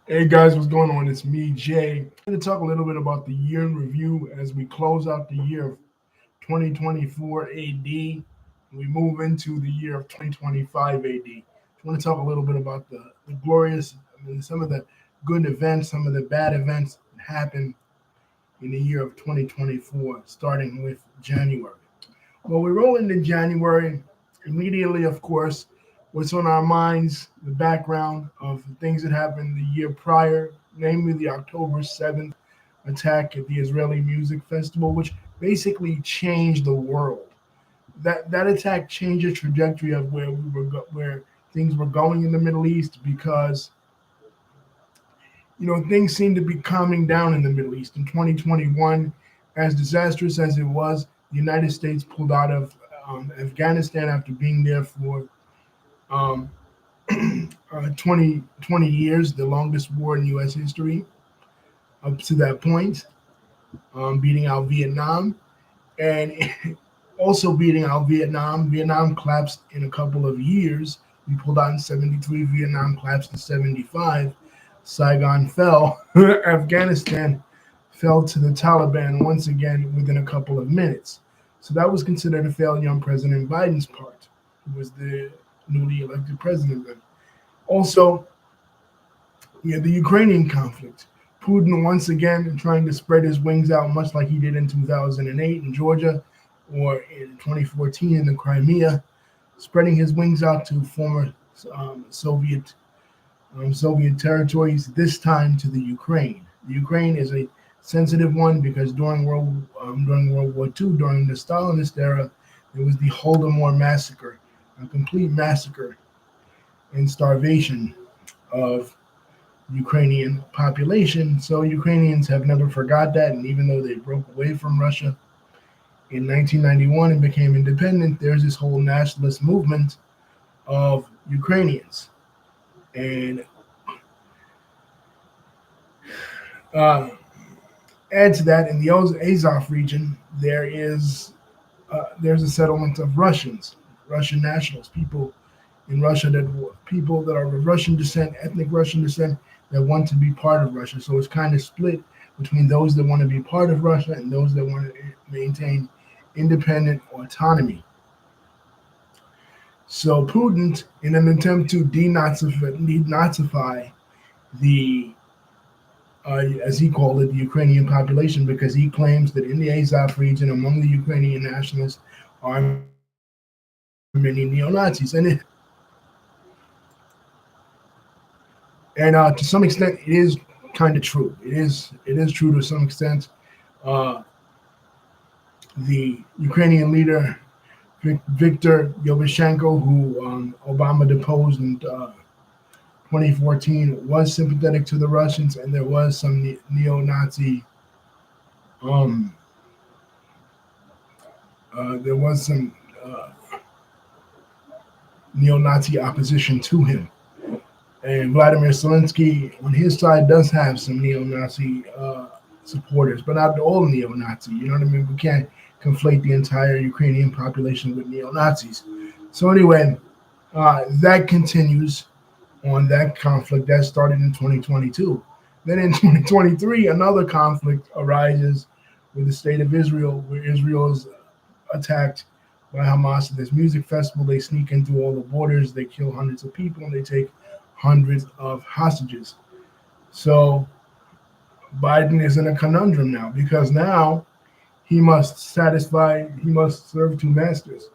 Hey guys, what's going on? It's me, Jay. I'm going to talk a little bit about the year in review as we close out the year of 2024 AD. We move into the year of 2025 AD. I want to talk a little bit about the glorious, some of the good events, some of the bad events that happened in the year of 2024, starting with January. Well, we roll into January. Immediately, of course, what's on our minds, the background of the things that happened the year prior, namely the October 7th attack at the Israeli Music Festival, which basically changed the world. That attack changed the trajectory of where things were going in the Middle East because things seem to be calming down in the Middle East. In 2021, as disastrous as it was, the United States pulled out of Afghanistan after being there for um, 20 years, the longest war in U.S. history up to that point, beating out Vietnam. And also beating out Vietnam. Vietnam collapsed in a couple of years. We pulled out in 73, Vietnam collapsed in 75. Saigon fell. Afghanistan fell to the Taliban once again within a couple of minutes. So that was considered a failure on President Biden's part, who was the newly elected president then. Also, we had the Ukrainian conflict. Putin once again trying to spread his wings out, much like he did in 2008 in Georgia or in 2014 in the Crimea, spreading his wings out to former Soviet territories. This time to the Ukraine. The Ukraine is a sensitive one because during World War II, during the Stalinist era, there was the Holodomor massacre, a complete massacre and starvation of Ukrainian population. So Ukrainians have never forgot that, and even though they broke away from Russia in 1991 and became independent, there's this whole nationalist movement of Ukrainians. And uh, add to that, in the Azov region, there's a settlement of Russians, Russian nationals, people that are of Russian descent, ethnic Russian descent, that want to be part of Russia. So it's kind of split between those that want to be part of Russia and those that want to maintain independent autonomy. So Putin, in an attempt to denazify the, as he called it, the Ukrainian population, because he claims that in the Azov region, among the Ukrainian nationalists, are many neo-Nazis. And to some extent, it is kind of true. It is true to some extent. Uh, the Ukrainian leader Viktor Yushchenko, who Obama deposed in 2014, was sympathetic to the Russians, and there was some neo-Nazi. Um, there was some neo-Nazi opposition to him. And Vladimir Zelensky, on his side, does have some neo-Nazi supporters, but not all neo-Nazi. You know what I mean? We can't conflate the entire Ukrainian population with neo-Nazis. So anyway, that continues on that conflict that started in 2022. Then in 2023, another conflict arises with the state of Israel, where Israel is attacked by Hamas at this music festival. They sneak into all the borders, they kill hundreds of people, and they take hundreds of hostages. So Biden is in a conundrum now because now he must serve two masters.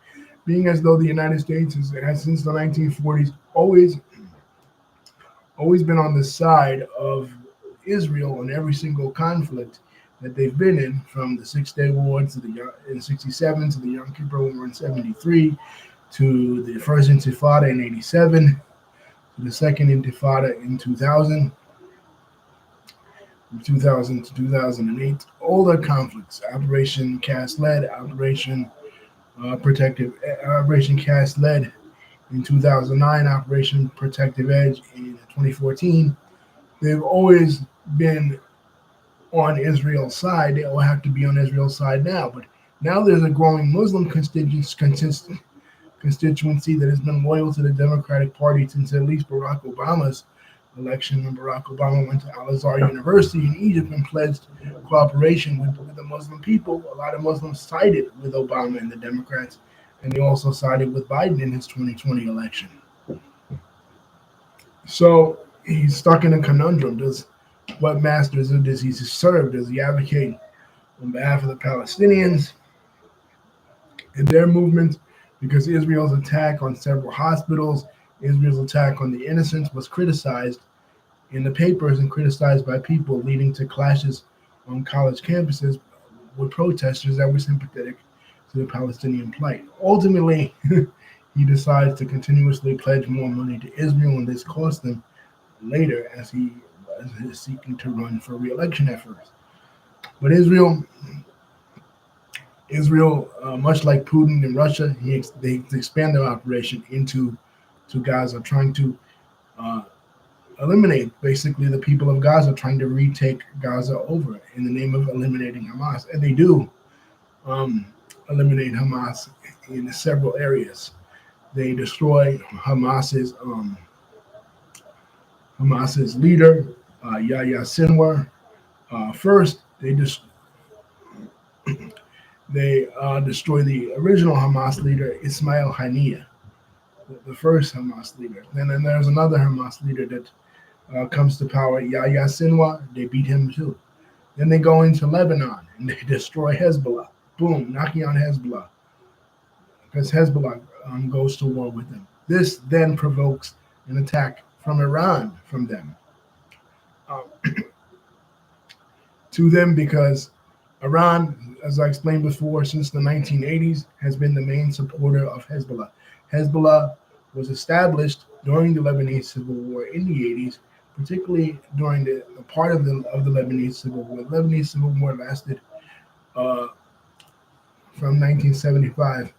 Being as though the United States has since the 1940s always been on the side of Israel in every single conflict that they've been in, from the Six Day War to in '67 to the Yom Kippur War in '73 to the first Intifada in '87 to the second Intifada in 2000. From 2000 to 2008, all the conflicts, Operation Cast Lead, Operation Cast Lead in 2009, Operation Protective Edge in 2014, they've always been on Israel's side. They all have to be on Israel's side now. But now there's a growing Muslim constituency that has been loyal to the Democratic Party since at least Barack Obama's election when Barack Obama went to Al Azhar University in Egypt and pledged cooperation with the Muslim people. A lot of Muslims sided with Obama and the Democrats, and they also sided with Biden in his 2020 election. So he's stuck in a conundrum. What masters does he serve? Does he advocate on behalf of the Palestinians and their movement? Because Israel's attack on several hospitals, Israel's attack on the innocents was criticized in the papers and criticized by people, leading to clashes on college campuses with protesters that were sympathetic to the Palestinian plight. Ultimately, he decides to continuously pledge more money to Israel, and this cost him later as he is seeking to run for re-election at first. But Israel, much like Putin in Russia, they expand their operation into Gaza, trying to eliminate basically the people of Gaza, trying to retake Gaza over in the name of eliminating Hamas. And they do eliminate Hamas in several areas. They destroy Hamas's leader, Yahya Sinwar. First, they destroy the original Hamas leader, Ismail Haniyeh, the first Hamas leader. Then there's another Hamas leader that comes to power, Yahya Sinwar. They beat him too. Then they go into Lebanon and they destroy Hezbollah. Boom, knocking on Hezbollah. Because Hezbollah goes to war with them. This then provokes an attack from Iran from them. To them, because Iran, as I explained before, since the 1980s, has been the main supporter of Hezbollah. Hezbollah was established during the Lebanese Civil War in the 80s, particularly during the part of the Lebanese Civil War. The Lebanese Civil War lasted from 1975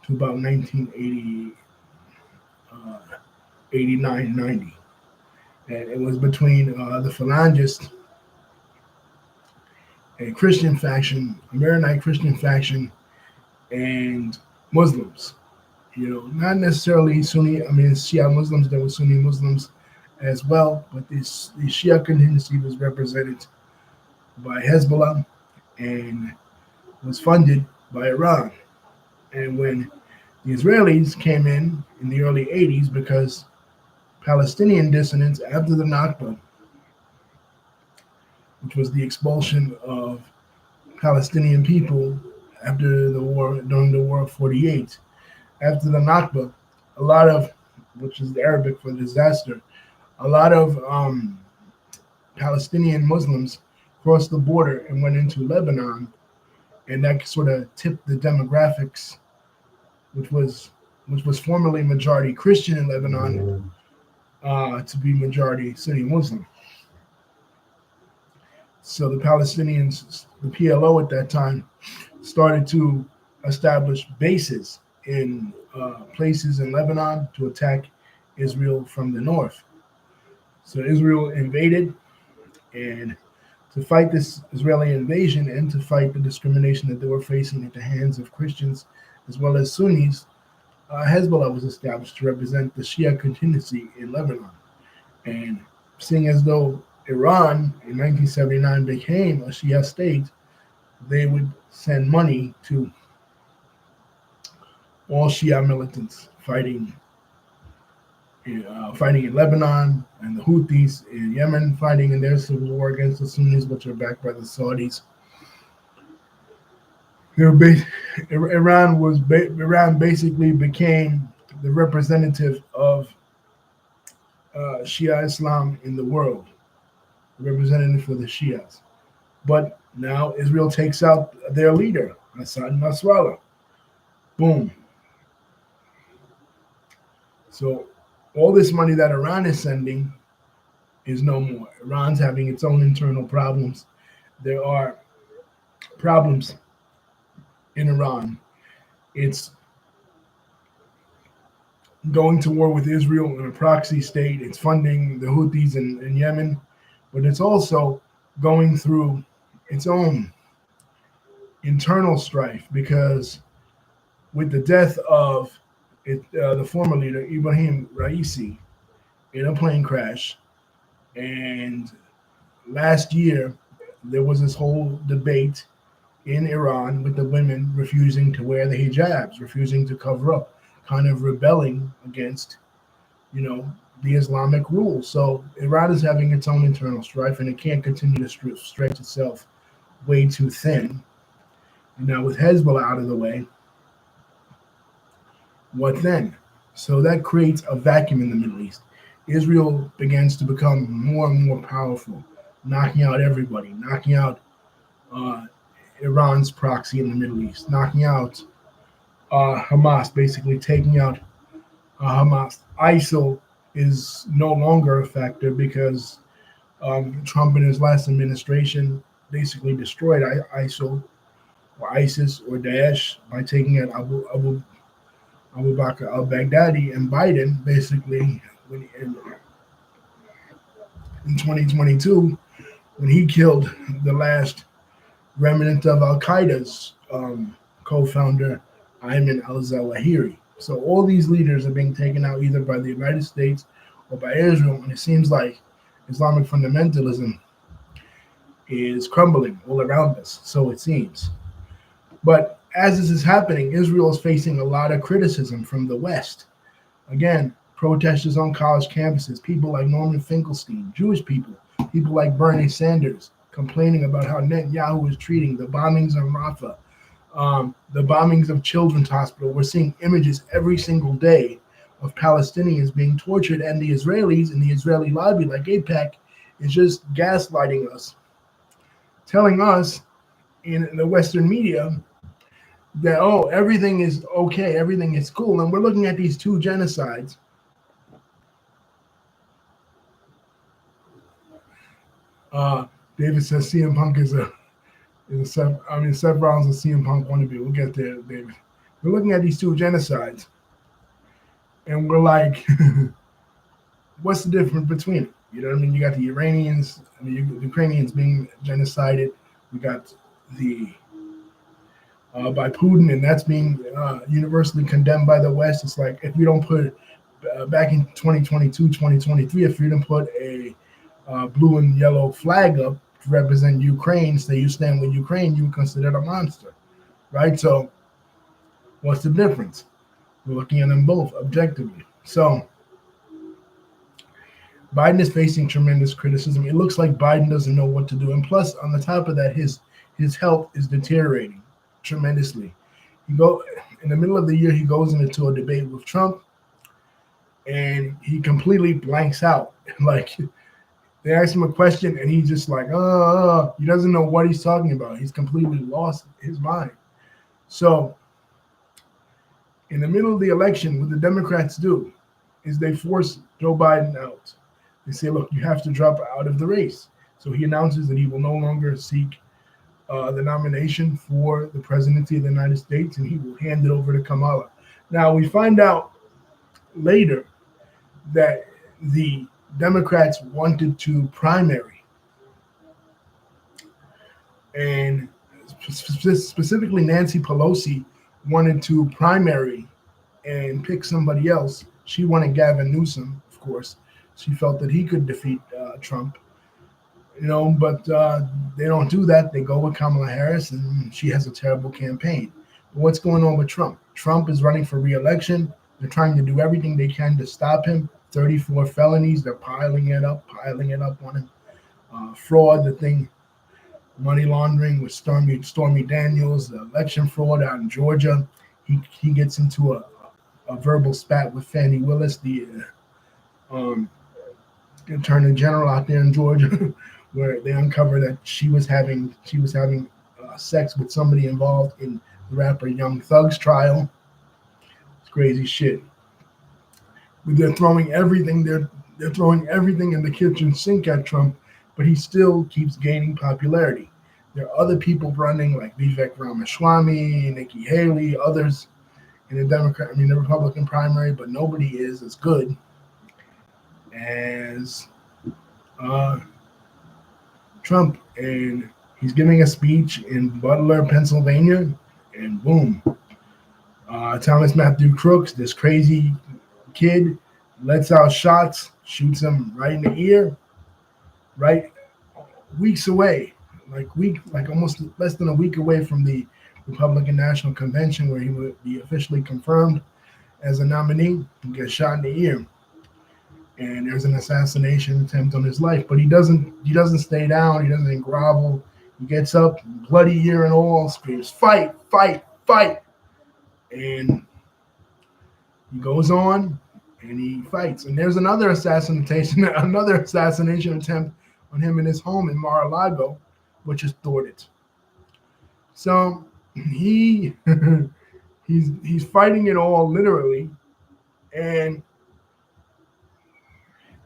to about 1980, 89, 90. And it was between the Phalangist, a Christian faction, a Maronite Christian faction, and Muslims. Not necessarily Sunni, Shia Muslims. There were Sunni Muslims as well, but the Shia contingency was represented by Hezbollah and was funded by Iran. And when the Israelis came in the early 80s, because Palestinian dissidents after the Nakba, which was the expulsion of Palestinian people after the war, during the War of 48. After the Nakba, a lot of, which is the Arabic for disaster, a lot of Palestinian Muslims crossed the border and went into Lebanon, and that sort of tipped the demographics, which was formerly majority Christian in Lebanon, to be majority Sunni Muslim. So the Palestinians, the PLO at that time, started to establish bases in places in Lebanon to attack Israel from the north. So Israel invaded, and to fight this Israeli invasion and to fight the discrimination that they were facing at the hands of Christians as well as Sunnis, Hezbollah was established to represent the Shia contingency in Lebanon. And seeing as though Iran in 1979 became a Shia state, they would send money to all Shia militants fighting in Lebanon, and the Houthis in Yemen fighting in their civil war against the Sunnis, which are backed by the Saudis. Iran basically became the representative of Shia Islam in the world, representative for the Shias. But now Israel takes out their leader, Hassan Nasrallah. Boom. So all this money that Iran is sending is no more. Iran's having its own internal problems. There are problems in Iran. It's going to war with Israel in a proxy state. It's funding the Houthis in Yemen, but it's also going through its own internal strife, because with the death of the former leader, Ibrahim Raisi, in a plane crash, And last year, there was this whole debate in Iran with the women refusing to wear the hijabs, refusing to cover up, kind of rebelling against, you know, the Islamic rules. So Iran is having its own internal strife, and it can't continue to stretch itself way too thin. Now, with Hezbollah out of the way, what then? So that creates a vacuum in the Middle East. Israel begins to become more and more powerful, knocking out everybody, knocking out uh, Iran's proxy in the Middle East, knocking out Hamas, basically taking out Hamas. ISIL is no longer a factor because Trump in his last administration basically destroyed ISIL or ISIS or Daesh by taking out Abu Bakr al-Baghdadi, and Biden basically in 2022 when he killed the last remnant of Al Qaeda's co-founder Ayman al-Zawahiri. So all these leaders are being taken out either by the United States or by Israel, and it seems like Islamic fundamentalism is crumbling all around us. So it seems. But as this is happening, Israel is facing a lot of criticism from the West. Again, protesters on college campuses, people like Norman Finkelstein, Jewish people, people like Bernie Sanders, complaining about how Netanyahu is treating the bombings of Rafah, the bombings of Children's Hospital. We're seeing images every single day of Palestinians being tortured, and the Israelis in the Israeli lobby, like AIPAC, is just gaslighting us, telling us in the Western media that, oh, everything is okay, everything is cool. And we're looking at these two genocides. David says CM Punk is a Seth Rollins and CM Punk wannabe. We'll get there, David. We're looking at these two genocides, and we're like, what's the difference between it? You know what I mean? You got the Iranians, the Ukrainians being genocided. We got the by Putin, and that's being universally condemned by the West. It's like if you don't put back in 2022, 2023, if you didn't put a blue and yellow flag up to represent Ukraine, say you stand with Ukraine, you were considered a monster, right? So what's the difference? We're looking at them both objectively. So Biden is facing tremendous criticism. It looks like Biden doesn't know what to do. And plus, on the top of that, his health is deteriorating tremendously. In the middle of the year, he goes into a debate with Trump, and he completely blanks out. Like, they ask him a question, and he's just like, he doesn't know what he's talking about. He's completely lost his mind. So, in the middle of the election, what the Democrats do is they force Joe Biden out. They say, look, you have to drop out of the race. So he announces that he will no longer seek the nomination for the presidency of the United States, and he will hand it over to Kamala. Now, we find out later that the Democrats wanted to primary, and specifically Nancy Pelosi wanted to primary and pick somebody else. She wanted Gavin Newsom, of course. She felt that he could defeat Trump. But they don't do that. They go with Kamala Harris, and she has a terrible campaign. But what's going on with Trump? Trump is running for re-election. They're trying to do everything they can to stop him. 34 felonies. They're piling it up on him. Fraud, the thing, money laundering with Stormy Daniels, the election fraud out in Georgia. He gets into a verbal spat with Fani Willis, the Attorney General out there in Georgia, where they uncover that she was having sex with somebody involved in the rapper Young Thug's trial. It's crazy shit. But they're throwing everything. They're throwing everything in the kitchen sink at Trump, but he still keeps gaining popularity. There are other people running like Vivek Ramaswamy, Nikki Haley, others in the Republican primary, but nobody is as good as Trump. And he's giving a speech in Butler, Pennsylvania, and boom, Thomas Matthew Crooks, this crazy kid, lets out shots, shoots him right in the ear, right? Weeks away, like almost less than a week away from the Republican National Convention where he would be officially confirmed as a nominee. He gets shot in the ear, and there's an assassination attempt on his life. But he doesn't stay down. He doesn't grovel. He gets up, bloody ear and all, screams, "Fight! Fight! Fight!" And he goes on and he fights. And there's another assassination, another assassination attempt on him in his home in Mar-a-Lago, which is thwarted. So he he's fighting it all literally, and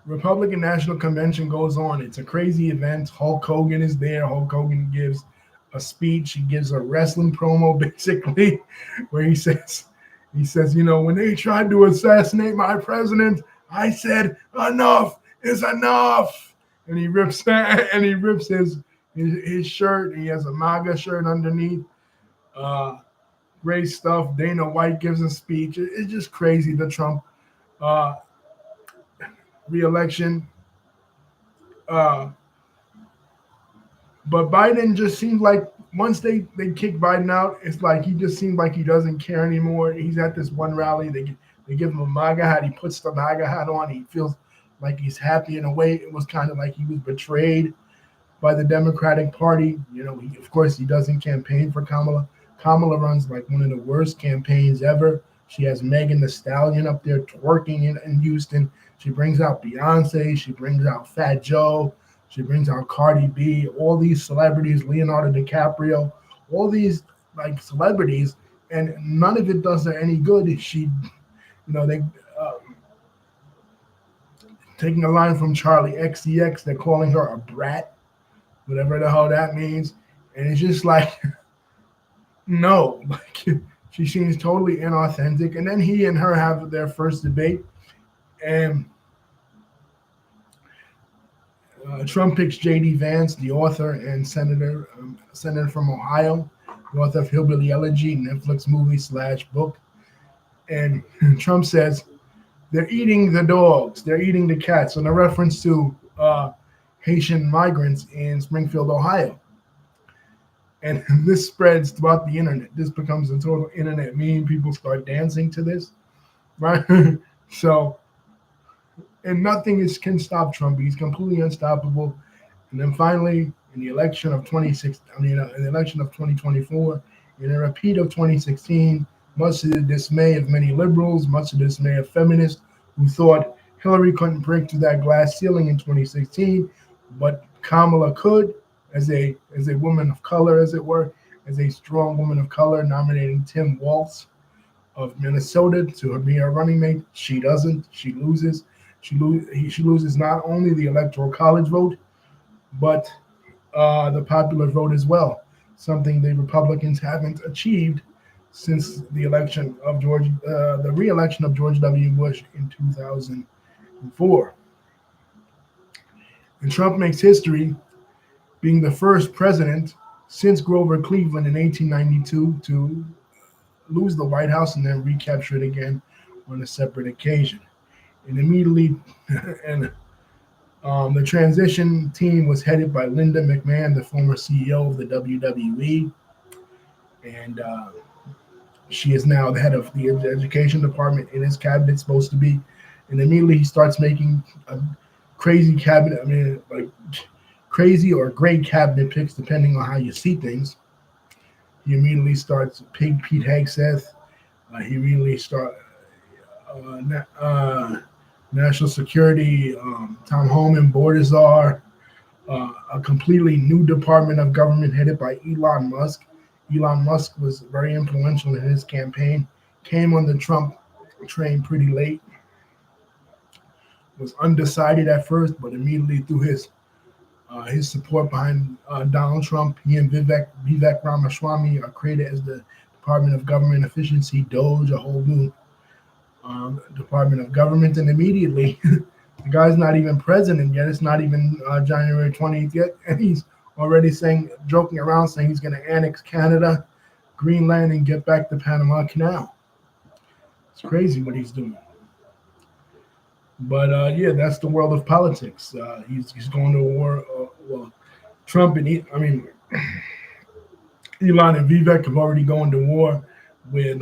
Republican National Convention goes on. It's a crazy event. Hulk Hogan is there. Hulk Hogan gives a speech. He gives a wrestling promo basically, where he says, when they tried to assassinate my president, I said enough is enough. And he rips his shirt. He has a MAGA shirt underneath. Great stuff. Dana White gives a speech. It's just crazy. The Trump re-election. But Biden just seems like once they kick Biden out, it's like he just seems like he doesn't care anymore. He's at this one rally. They give him a MAGA hat. He puts the MAGA hat on. He feels like he's happy in a way. It was kind of like he was betrayed by the Democratic Party. Of course, he doesn't campaign for Kamala. Kamala runs like one of the worst campaigns ever. She has Megan Thee Stallion up there twerking in Houston. She brings out Beyonce. She brings out Fat Joe. She brings out Cardi B. All these celebrities, Leonardo DiCaprio, all these like celebrities, and none of it does her any good. They taking a line from Charlie XCX, they're calling her a brat, whatever the hell that means, and it's just like, no, like she seems totally inauthentic. And then he and her have their first debate, and Trump picks J.D. Vance, the author and senator from Ohio, the author of Hillbilly Elegy, Netflix movie / book. And Trump says, they're eating the dogs, they're eating the cats, in a reference to Haitian migrants in Springfield, Ohio. And this spreads throughout the internet. This becomes a total internet meme. People start dancing to this, right? So, and nothing can stop Trump. He's completely unstoppable. And then finally, in the election of 2024, in a repeat of 2016, much to the dismay of many liberals, much to the dismay of feminists who thought Hillary couldn't break through that glass ceiling in 2016, but Kamala could, as a woman of color, as it were, as a strong woman of color, nominating Tim Walz of Minnesota to be her running mate. She doesn't. She loses. She loses not only the Electoral College vote, but the popular vote as well, something the Republicans haven't achieved since the re-election of George W. Bush in 2004. And Trump makes history, being the first president since Grover Cleveland in 1892 to lose the White House and then recapture it again on a separate occasion. And immediately, the transition team was headed by Linda McMahon, the former CEO of the WWE, and she is now the head of the education department in his cabinet, supposed to be. And immediately he starts making a crazy cabinet. Like crazy or great cabinet picks, depending on how you see things. He immediately starts Pete Hegseth. He immediately starts National Security, Tom Homan, Bordazar, a completely new department of government headed by Elon Musk. Elon Musk was very influential in his campaign, came on the Trump train pretty late, was undecided at first, but immediately through his support behind Donald Trump, he and Vivek Ramaswamy are created as the Department of Government Efficiency, DOGE, a whole new Department of Government. And immediately, the guy's not even president yet. It's not even January 20th yet, and he's already joking around, saying he's going to annex Canada, Greenland, and get back the Panama Canal. It's crazy what he's doing. But yeah, that's the world of politics. He's going to war. Well, Trump and I mean Elon and Vivek have already gone to war with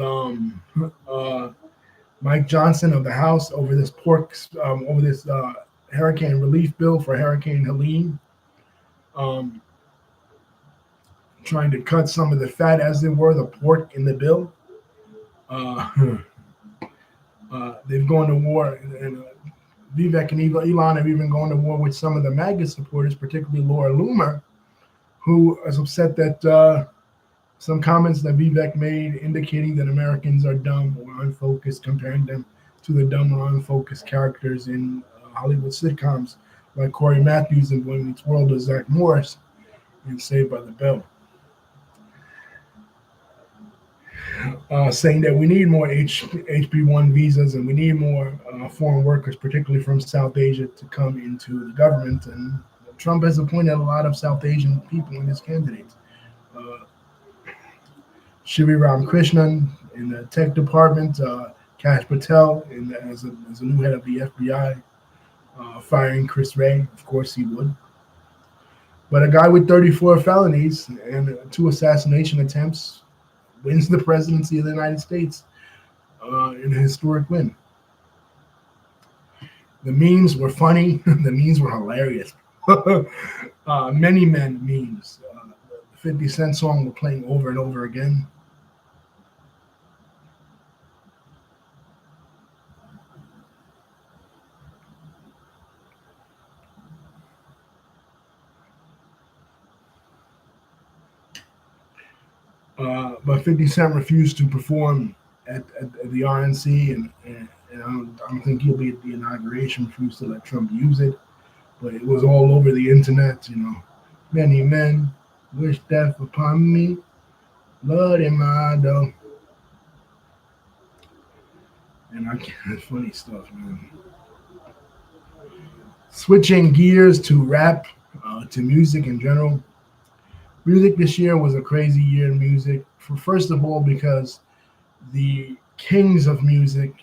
Mike Johnson of the House over this hurricane relief bill for Hurricane Helene, um, trying to cut some of the fat, as it were, the pork in the bill. Uh, they've gone to war, and Vivek and Elon have even gone to war with some of the MAGA supporters, particularly Laura Loomer, who is upset that some comments that Vivek made indicating that Americans are dumb or unfocused, comparing them to the dumb or unfocused characters in Hollywood sitcoms like Corey Matthews in Boy Meets World or Zach Morris in Saved by the Bell, saying that we need more HB1 visas and we need more foreign workers, particularly from South Asia, to come into the government. And Trump has appointed a lot of South Asian people in his candidates. Shivi Ramakrishnan in the tech department, Kash Patel as a new head of the FBI, firing Chris Wray. Of course he would. But a guy with 34 felonies and 2 assassination attempts wins the presidency of the United States in a historic win. The memes were funny. The memes were hilarious. Many men memes. The 50 Cent song we're playing over and over again. But 50 Cent refused to perform at the RNC, and I don't think he'll be at the inauguration. Refused to let Trump use it, but it was all over the internet. Many men wish death upon me, Lord in my door. And I can't. It's funny stuff, man. Switching gears to rap, to music in general. Music this year was a crazy year in music. First of all, because the kings of music,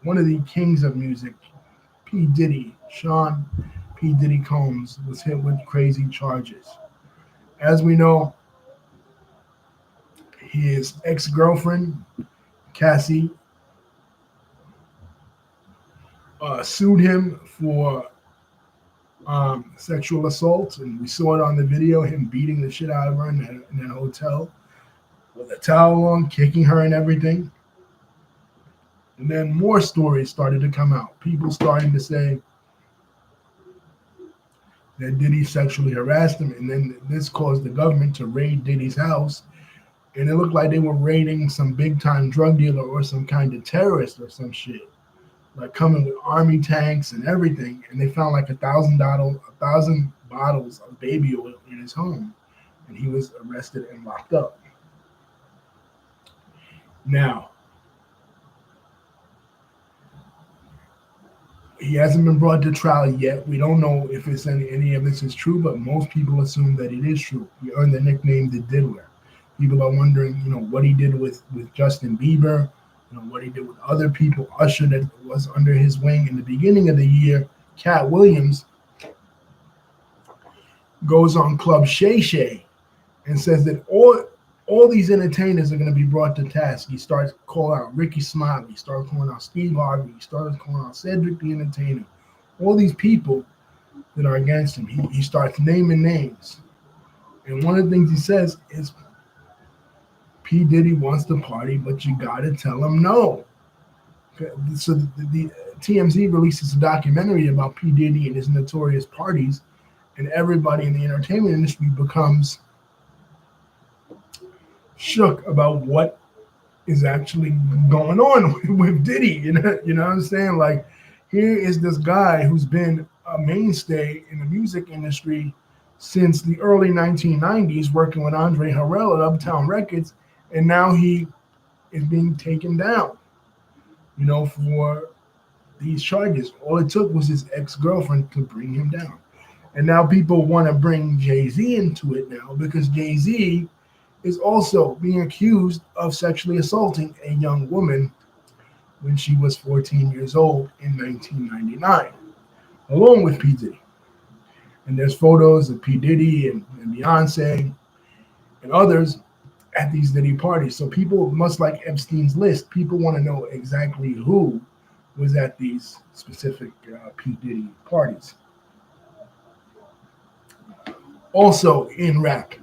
one of the kings of music, P. Diddy, Sean P. Diddy Combs, was hit with crazy charges. As we know, his ex-girlfriend, Cassie, sued him for sexual assault, and we saw it on the video, him beating the shit out of her in that hotel with a towel on, kicking her and everything. And then more stories started to come out. People starting to say that Diddy sexually harassed him, and then this caused the government to raid Diddy's house, and it looked like they were raiding some big-time drug dealer or some kind of terrorist or some shit, like coming with army tanks and everything, and they found like 1,000 bottles of baby oil in his home, and he was arrested and locked up. Now, he hasn't been brought to trial yet. We don't know if it's any of this is true, but most people assume that it is true. He earned the nickname the Diddler. People are wondering, what he did with Justin Bieber, what he did with other people. Usher, that was under his wing in the beginning of the year. Cat Williams goes on Club Shay Shay and says that all these entertainers are going to be brought to task. He starts calling out Ricky Smiley. He starts calling out Steve Harvey. He starts calling out Cedric the Entertainer. All these people that are against him. He starts naming names. And one of the things he says is, P. Diddy wants to party, but you got to tell him no. So the TMZ releases a documentary about P. Diddy and his notorious parties, and everybody in the entertainment industry becomes shook about what is actually going on with Diddy. You know what I'm saying? Like, here is this guy who's been a mainstay in the music industry since the early 1990s, working with Andre Harrell at Uptown Records, and now he is being taken down, for these charges. All it took was his ex-girlfriend to bring him down. And now people want to bring Jay-Z into it now, because Jay-Z is also being accused of sexually assaulting a young woman when she was 14 years old in 1999, along with P. Diddy. And there's photos of P. Diddy and Beyonce and others at these Diddy parties. So people, much like Epstein's list, people want to know exactly who was at these specific P. Diddy parties. Also in rap,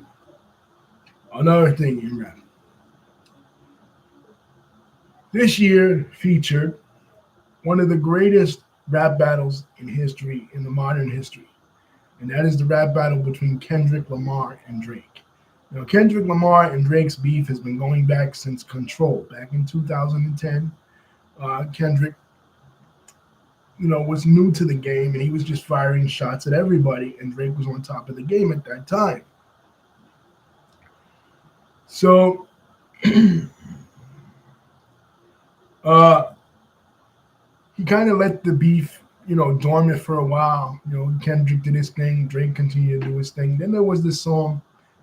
another thing in rap. This year featured one of the greatest rap battles in history, in the modern history. And that is the rap battle between Kendrick Lamar and Drake. Now, Kendrick Lamar and Drake's beef has been going back since Control, back in 2010. Kendrick, was new to the game and he was just firing shots at everybody, and Drake was on top of the game at that time. So, he kind of let the beef, dormant for a while. Kendrick did his thing, Drake continued to do his thing. Then there was this song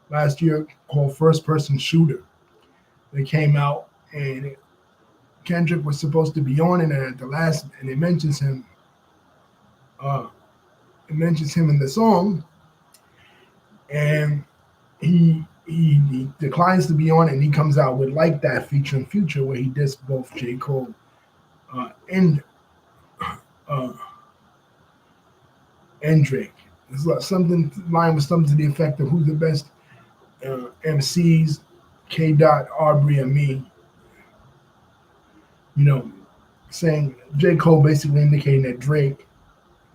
last year called First Person Shooter that came out, and Kendrick was supposed to be on it at the last, and it mentions him. It mentions him in the song, and he declines to be on it, and he comes out with Like That featuring Future, where he dissed both J. Cole and Drake. It's like something line with something to the effect of who's the best MCs, K. Dot, Aubrey, and me. Saying J. Cole basically indicating that Drake,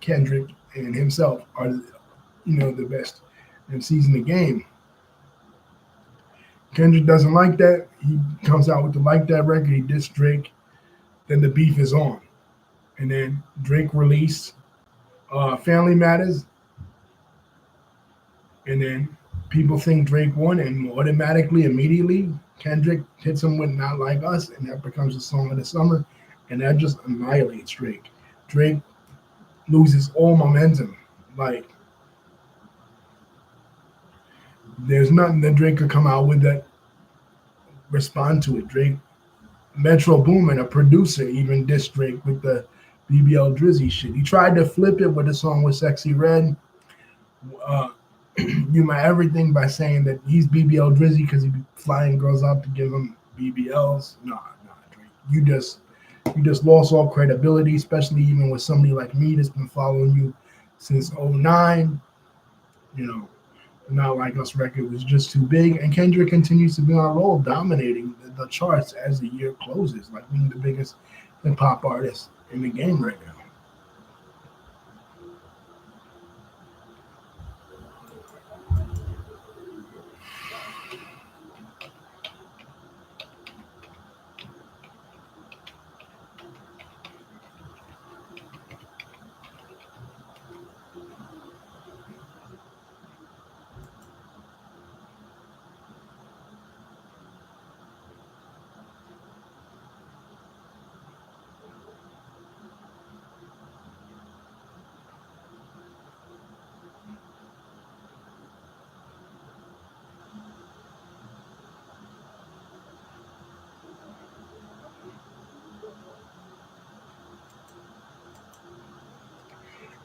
Kendrick, and himself are, the best MCs in the game. Kendrick doesn't like that. He comes out with the Like That record. He dissed Drake. Then the beef is on. And then Drake released Family Matters. And then people think Drake won, and automatically, immediately, Kendrick hits him with Not Like Us, and that becomes the song of the summer. And that just annihilates Drake. Drake loses all momentum. Like, there's nothing that Drake could come out with that respond to it. Drake, Metro Boomin, a producer, even dissed Drake with the BBL Drizzy shit. He tried to flip it with a song with Sexy Red, You My Everything, by saying that he's BBL Drizzy because he be flying girls out to give him BBLs. Nah, Drake. You just lost all credibility, especially even with somebody like me that's been following you since 2009. Not Like Us record was just too big, and Kendrick continues to be on a roll, dominating the charts as the year closes, like being the biggest hip hop artist in the game right now.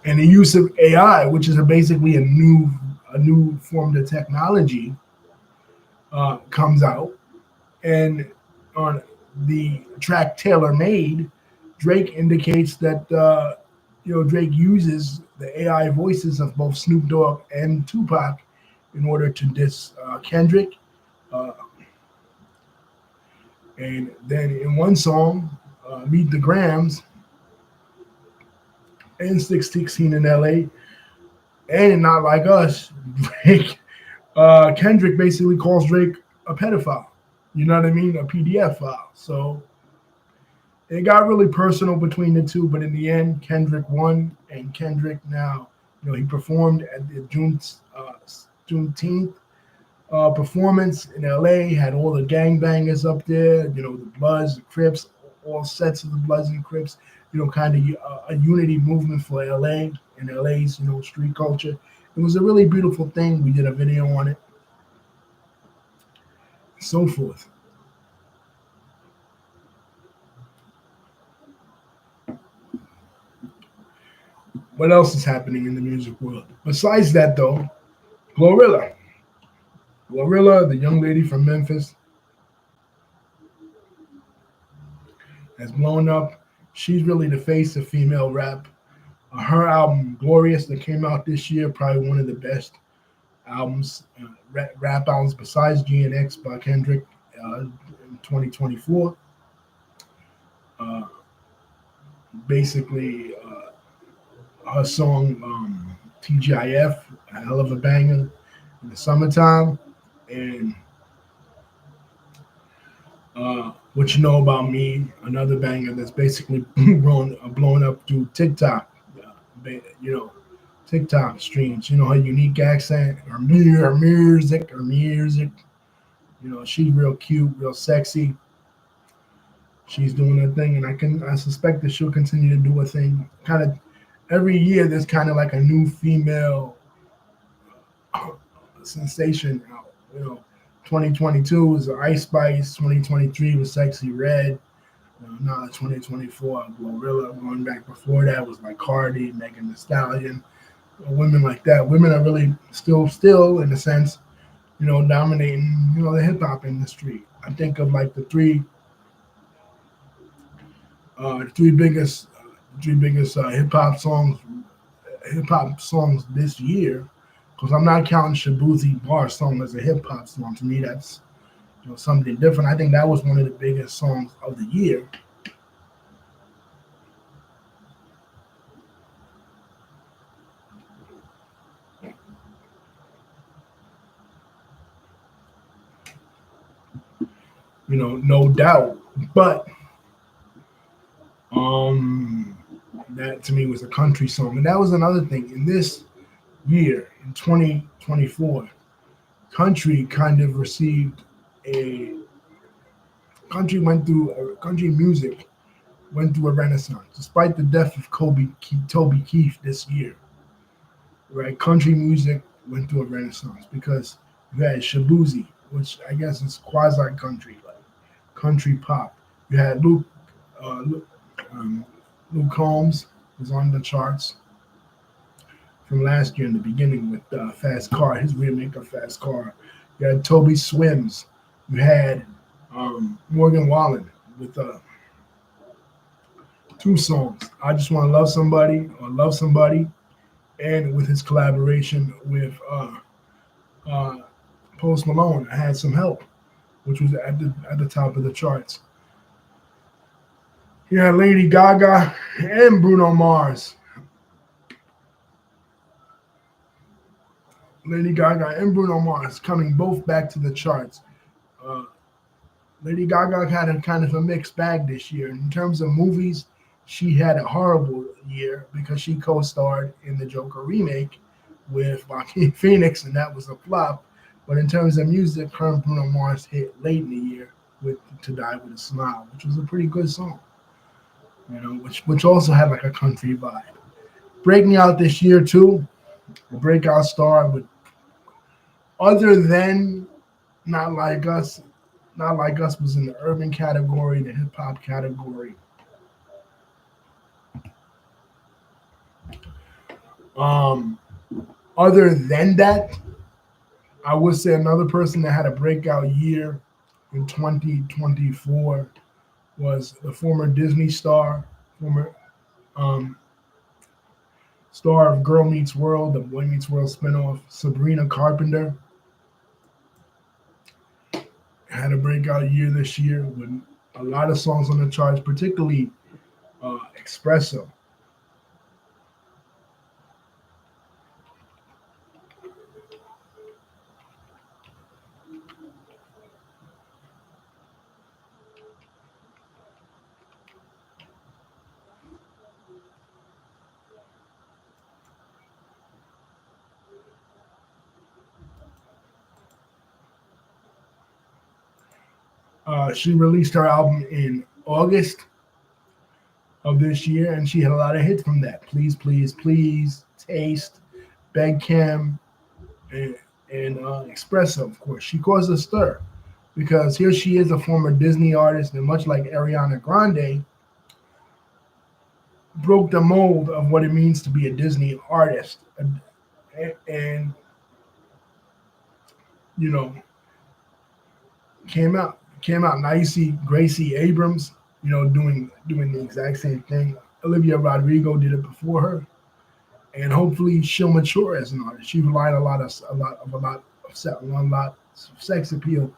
And the use of AI, which is basically a new form of technology, comes out. And on the track Tailor Made, Drake indicates that Drake uses the AI voices of both Snoop Dogg and Tupac in order to diss Kendrick. And then in one song, Meet the Grams, and 616 in LA, and Not Like Us, Drake, Kendrick basically calls Drake a pedophile. You know what I mean? A PDF file. So it got really personal between the two, but in the end, Kendrick won, and Kendrick now, he performed at the Juneteenth performance in LA, had all the gangbangers up there, the Bloods, the Crips, all sets of the Bloods and Crips, kind of a unity movement for LA and LA's, street culture. It was a really beautiful thing. We did a video on it, so forth. What else is happening in the music world? Besides that, though, Glorilla. Glorilla, the young lady from Memphis, has blown up. She's really the face of female rap. Her album, Glorious, that came out this year, probably one of the best albums, rap albums besides GNX by Kendrick in 2024. Uh, basically, her song TGIF, a hell of a banger in the summertime. And What You Know About Me, another banger that's basically blown up through TikTok. You know, TikTok streams. You know, her unique accent, her music. You know, she's real cute, real sexy. She's doing her thing, and I suspect that she'll continue to do her thing. Kind of every year, there's kind of like a new female sensation out. You know, 2022 was Ice Spice. 2023 was Sexy Red. Now 2024, Glorilla. Going back before that was like Cardi, Megan Thee Stallion, women like that. Women are really still in a sense, you know, dominating, you know, the hip hop industry. I think of like the three biggest hip hop songs this year. Because I'm not counting Shabuzi Bar song as a hip hop song. To me, that's, you know, something different. I think that was one of the biggest songs of the year. You know, no doubt. But that to me was a country song. And that was another thing. In this year, in 2024, country kind of received a country music went through a renaissance, despite the death of Toby Keith this year. Right, country music went through a renaissance because you had Shabuzi, which I guess is quasi country, like country pop. You had Luke Combs was on the charts from last year in the beginning with Fast Car, his remake of Fast Car. You had Toby Swims. You had Morgan Wallen with two songs. I Just Want to Love Somebody or Love Somebody, and with his collaboration with Post Malone, I Had Some Help, which was at the top of the charts. You had Lady Gaga and Bruno Mars. Lady Gaga and Bruno Mars coming both back to the charts. Lady Gaga had a kind of a mixed bag this year. In terms of movies, she had a horrible year because she co-starred in the Joker remake with Joaquin Phoenix, and that was a flop. But in terms of music, her and Bruno Mars hit late in the year with "To Die with a Smile," which was a pretty good song. You know, which also had like a country vibe. Breaking out this year too, a breakout star with other than Not Like Us. Not Like Us was in the urban category, the hip hop category. Other than that, I would say another person that had a breakout year in 2024 was the former Disney star, former star of Girl Meets World, the Boy Meets World spinoff, Sabrina Carpenter. Had a breakout year this year with a lot of songs on the charts, particularly Espresso. She released her album in August of this year, and she had a lot of hits from that. Please, Please, Please, Taste, Beg Kim, and Espresso, of course. She caused a stir because here she is, a former Disney artist, and much like Ariana Grande, broke the mold of what it means to be a Disney artist, and you know came out. Now you see Gracie Abrams, doing the exact same thing. Olivia Rodrigo did it before her, and hopefully she'll mature as an artist. She relied on a lot of sex appeal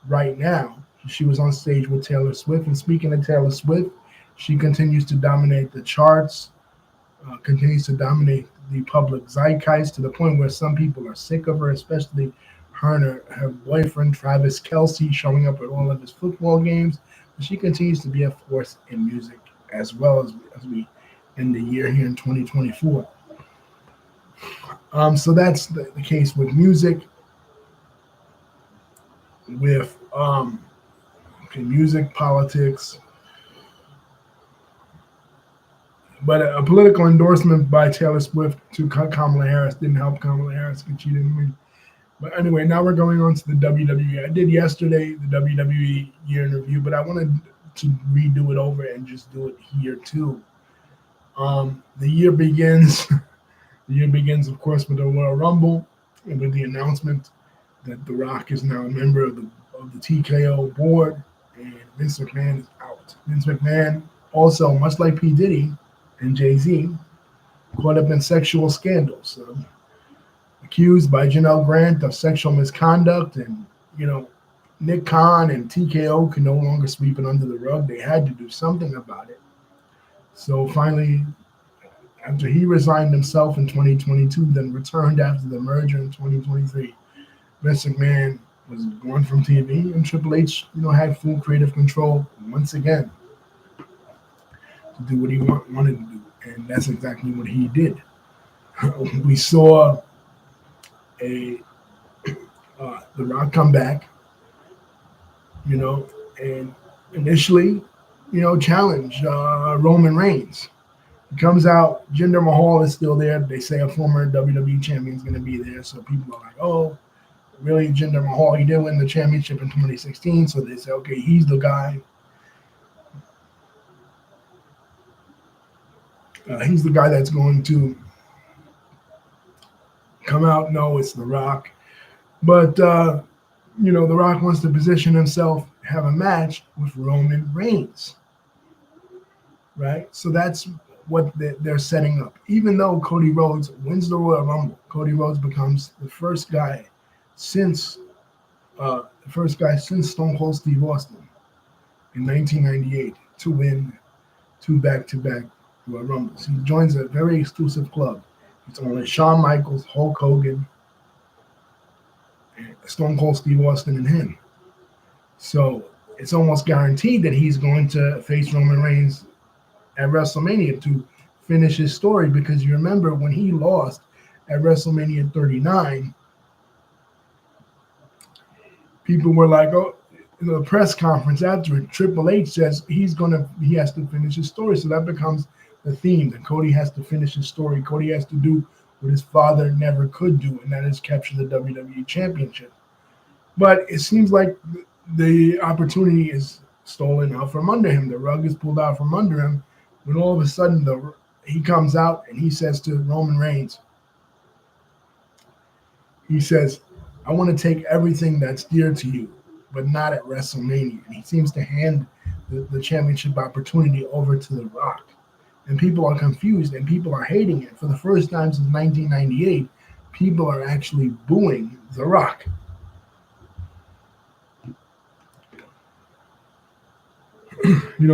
right now. She was on stage with Taylor Swift, and speaking of Taylor Swift, she continues to dominate the charts, continues to dominate the public zeitgeist to the point where some people are sick of her, especially her and her boyfriend Travis Kelce showing up at all of his football games. But she continues to be a force in music as well as we end the year here in 2024. So that's the case with music. With music, politics, but a political endorsement by Taylor Swift to Kamala Harris didn't help Kamala Harris because she didn't win. But anyway, now we're going on to the WWE. I did yesterday the WWE year in review, but I wanted to redo it over and just do it here too. The year begins. The year begins, of course, with the Royal Rumble and with the announcement that The Rock is now a member of the TKO board, and Vince McMahon is out. Vince McMahon also, much like P. Diddy and Jay-Z, caught up in sexual scandals. Accused by Janelle Grant of sexual misconduct, and Nick Khan and TKO could no longer sweep it under the rug. They had to do something about it. So finally, after he resigned himself in 2022, then returned after the merger in 2023, Vince McMahon was gone from TV, and Triple H, had full creative control once again to do what he wanted to do, and that's exactly what he did. We saw The Rock come back, and initially, challenge Roman Reigns. He comes out, Jinder Mahal is still there. They say a former WWE champion is going to be there, so people are like, oh, really, Jinder Mahal? He did win the championship in 2016, so they say, okay, he's the guy. He's the guy that's going to come out. No, it's The Rock. But, The Rock wants to position himself, have a match with Roman Reigns. Right? So that's what they're setting up. Even though Cody Rhodes wins the Royal Rumble, Cody Rhodes becomes the first guy since Stone Cold Steve Austin in 1998 to win 2 back-to-back Royal Rumbles. He joins a very exclusive club. It's only Shawn Michaels, Hulk Hogan, and Stone Cold Steve Austin, and him. So it's almost guaranteed that he's going to face Roman Reigns at WrestleMania to finish his story, because you remember when he lost at WrestleMania 39, people were like, oh, in the press conference after it, Triple H says he has to finish his story. So that becomes the theme, that Cody has to finish his story. Cody has to do what his father never could do, and that is capture the WWE Championship. But it seems like the opportunity is stolen out from under him. The rug is pulled out from under him when all of a sudden he comes out and he says to Roman Reigns, he says, I want to take everything that's dear to you, but not at WrestleMania. And he seems to hand the championship opportunity over to The Rock. And people are confused and people are hating it. For the first time since 1998, people are actually booing The Rock.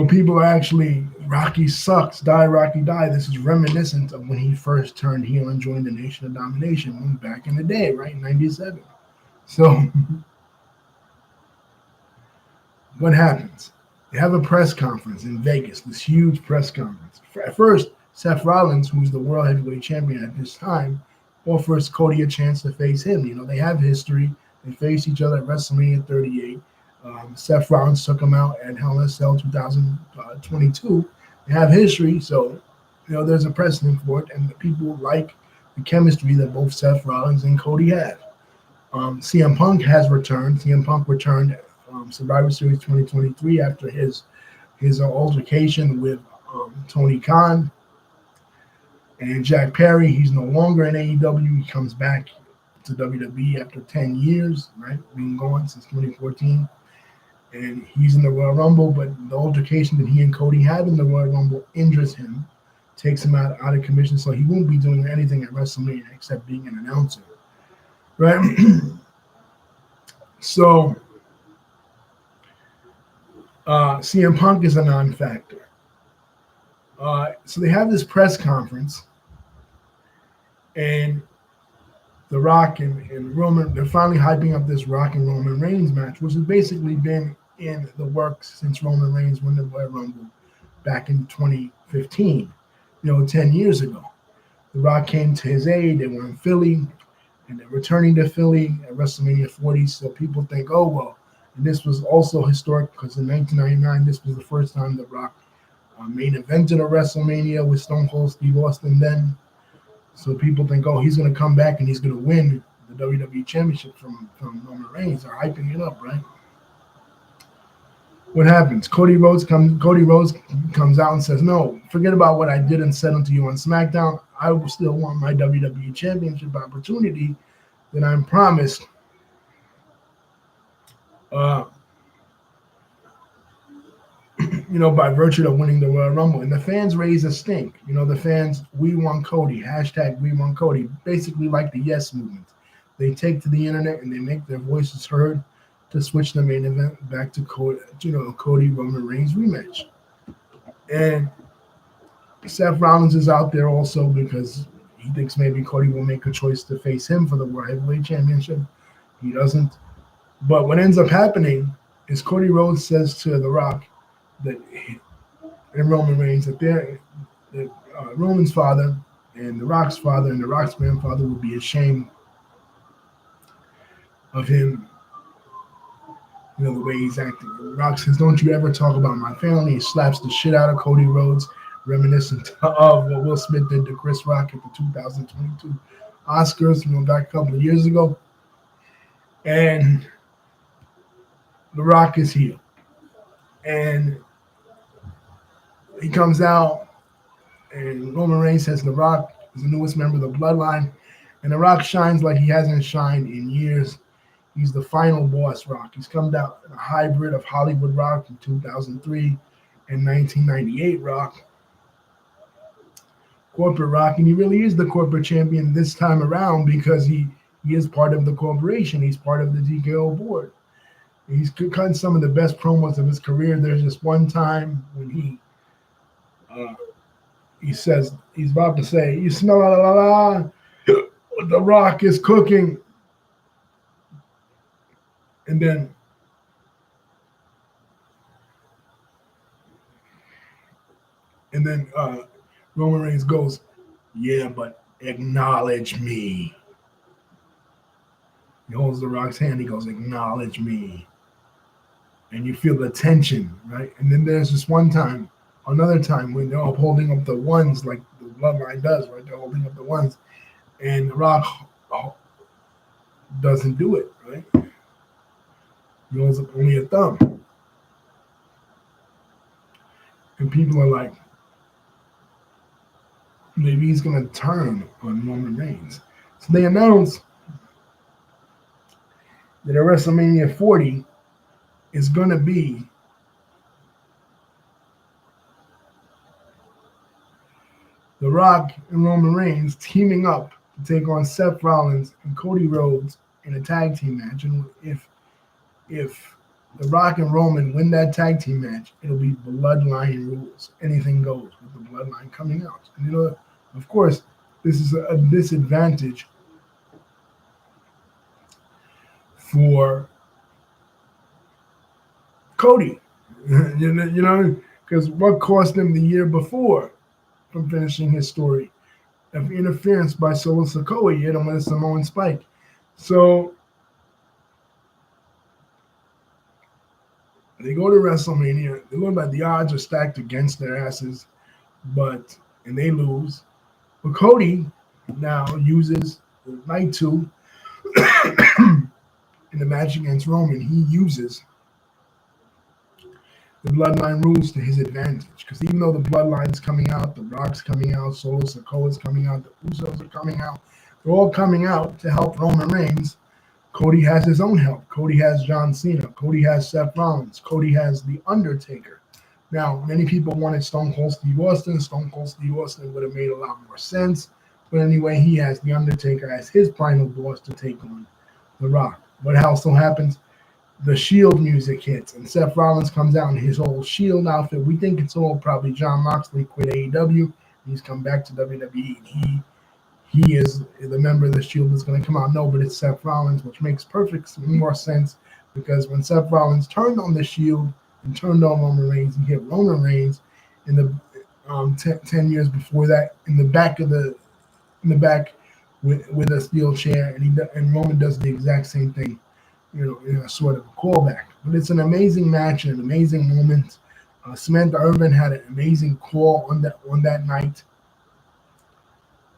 People are actually, Rocky sucks, die Rocky die. This is reminiscent of when he first turned heel and joined the Nation of Domination back in the day, right, in 97. So what happens? They have a press conference in Vegas, this huge press conference. At first, Seth Rollins, who's the world heavyweight champion at this time, offers Cody a chance to face him. They have history. They face each other at WrestleMania 38. Seth Rollins took him out at Hell in a Cell 2022. They have history, so there's a precedent for it, and the people like the chemistry that both Seth Rollins and Cody have. CM Punk has returned. CM Punk returned Survivor Series 2023 after his altercation with Tony Khan. And Jack Perry, he's no longer in AEW. He comes back to WWE after 10 years, right? Being gone since 2014. And he's in the Royal Rumble, but the altercation that he and Cody had in the Royal Rumble injures him, takes him out of commission, so he won't be doing anything at WrestleMania except being an announcer, right? So CM Punk is a non-factor. So they have this press conference, and The Rock and Roman, they're finally hyping up this Rock and Roman Reigns match, which has basically been in the works since Roman Reigns won the Royal Rumble back in 2015, 10 years ago. The Rock came to his aid. They were in Philly, and they're returning to Philly at WrestleMania 40. So people think, oh, well, and this was also historic because in 1999, this was the first time The Rock main evented a WrestleMania with Stone Cold Steve Austin then. So people think, oh, he's going to come back and he's going to win the WWE Championship from Roman Reigns. They're hyping it up, right? What happens? Cody Rhodes comes out and says, no, forget about what I did and said unto you on SmackDown. I will still want my WWE Championship opportunity that I'm promised. By virtue of winning the Royal Rumble. And the fans raise a stink. The fans, we want Cody, hashtag we want Cody, basically like the Yes movement. They take to the internet and they make their voices heard to switch the main event back to Cody Roman Reigns rematch. And Seth Rollins is out there also because he thinks maybe Cody will make a choice to face him for the World Heavyweight Championship. He doesn't. But what ends up happening is Cody Rhodes says to The Rock and Roman Reigns that Roman's father and The Rock's father and The Rock's grandfather would be ashamed of him, the way he's acting. The Rock says, don't you ever talk about my family. He slaps the shit out of Cody Rhodes, reminiscent of what Will Smith did to Chris Rock at the 2022 Oscars, back a couple of years ago. And The Rock is here. And he comes out, and Roman Reigns says The Rock is the newest member of the Bloodline. And The Rock shines like he hasn't shined in years. He's the final boss Rock. He's come down in a hybrid of Hollywood Rock in 2003 and 1998 Rock. Corporate Rock, and he really is the corporate champion this time around because he is part of the corporation. He's part of the TKO board. He's cut some of the best promos of his career. There's just one time when he says, he's about to say, you smell The Rock is cooking. And then Roman Reigns goes, yeah, but acknowledge me. He holds The Rock's hand. He goes, acknowledge me. And you feel the tension, right? And then there's this another time when they're all holding up the ones like the Bloodline does, right? They're holding up the ones. And The Rock doesn't do it, right? He holds up only a thumb. And people are like, maybe he's going to turn on Roman Reigns. So they announce that at WrestleMania 40 is going to be The Rock and Roman Reigns teaming up to take on Seth Rollins and Cody Rhodes in a tag team match. And if The Rock and Roman win that tag team match, it'll be Bloodline rules. Anything goes with the Bloodline coming out. And of course, this is a disadvantage for Cody, because what cost him the year before from finishing his story of interference by Solo Sikoa. He hit him with a Samoan spike. So they go to WrestleMania. They look like the odds are stacked against their asses, and they lose. But Cody now uses night 2 in the match against Roman. He uses the bloodline rules to his advantage. Because even though the bloodline's coming out, the Rock's coming out, Solo Sikoa's coming out, the Usos are coming out, they're all coming out to help Roman Reigns. Cody has his own help. Cody has John Cena. Cody has Seth Rollins. Cody has The Undertaker. Now, many people wanted Stone Cold Steve Austin. Stone Cold Steve Austin would have made a lot more sense. But anyway, he has The Undertaker as his final boss to take on The Rock. What also happens? The Shield music hits, and Seth Rollins comes out in his whole Shield outfit. We think it's all probably Jon Moxley quit AEW. He's come back to WWE, and he is the member of the Shield that's going to come out. No, but it's Seth Rollins, which makes perfect more sense because when Seth Rollins turned on the Shield and turned on Roman Reigns, he hit Roman Reigns in the 10 years before that in the back with a steel chair, and Roman does the exact same thing. Sort of a callback. But it's an amazing match and an amazing moment. Samantha Irvin had an amazing call on that night.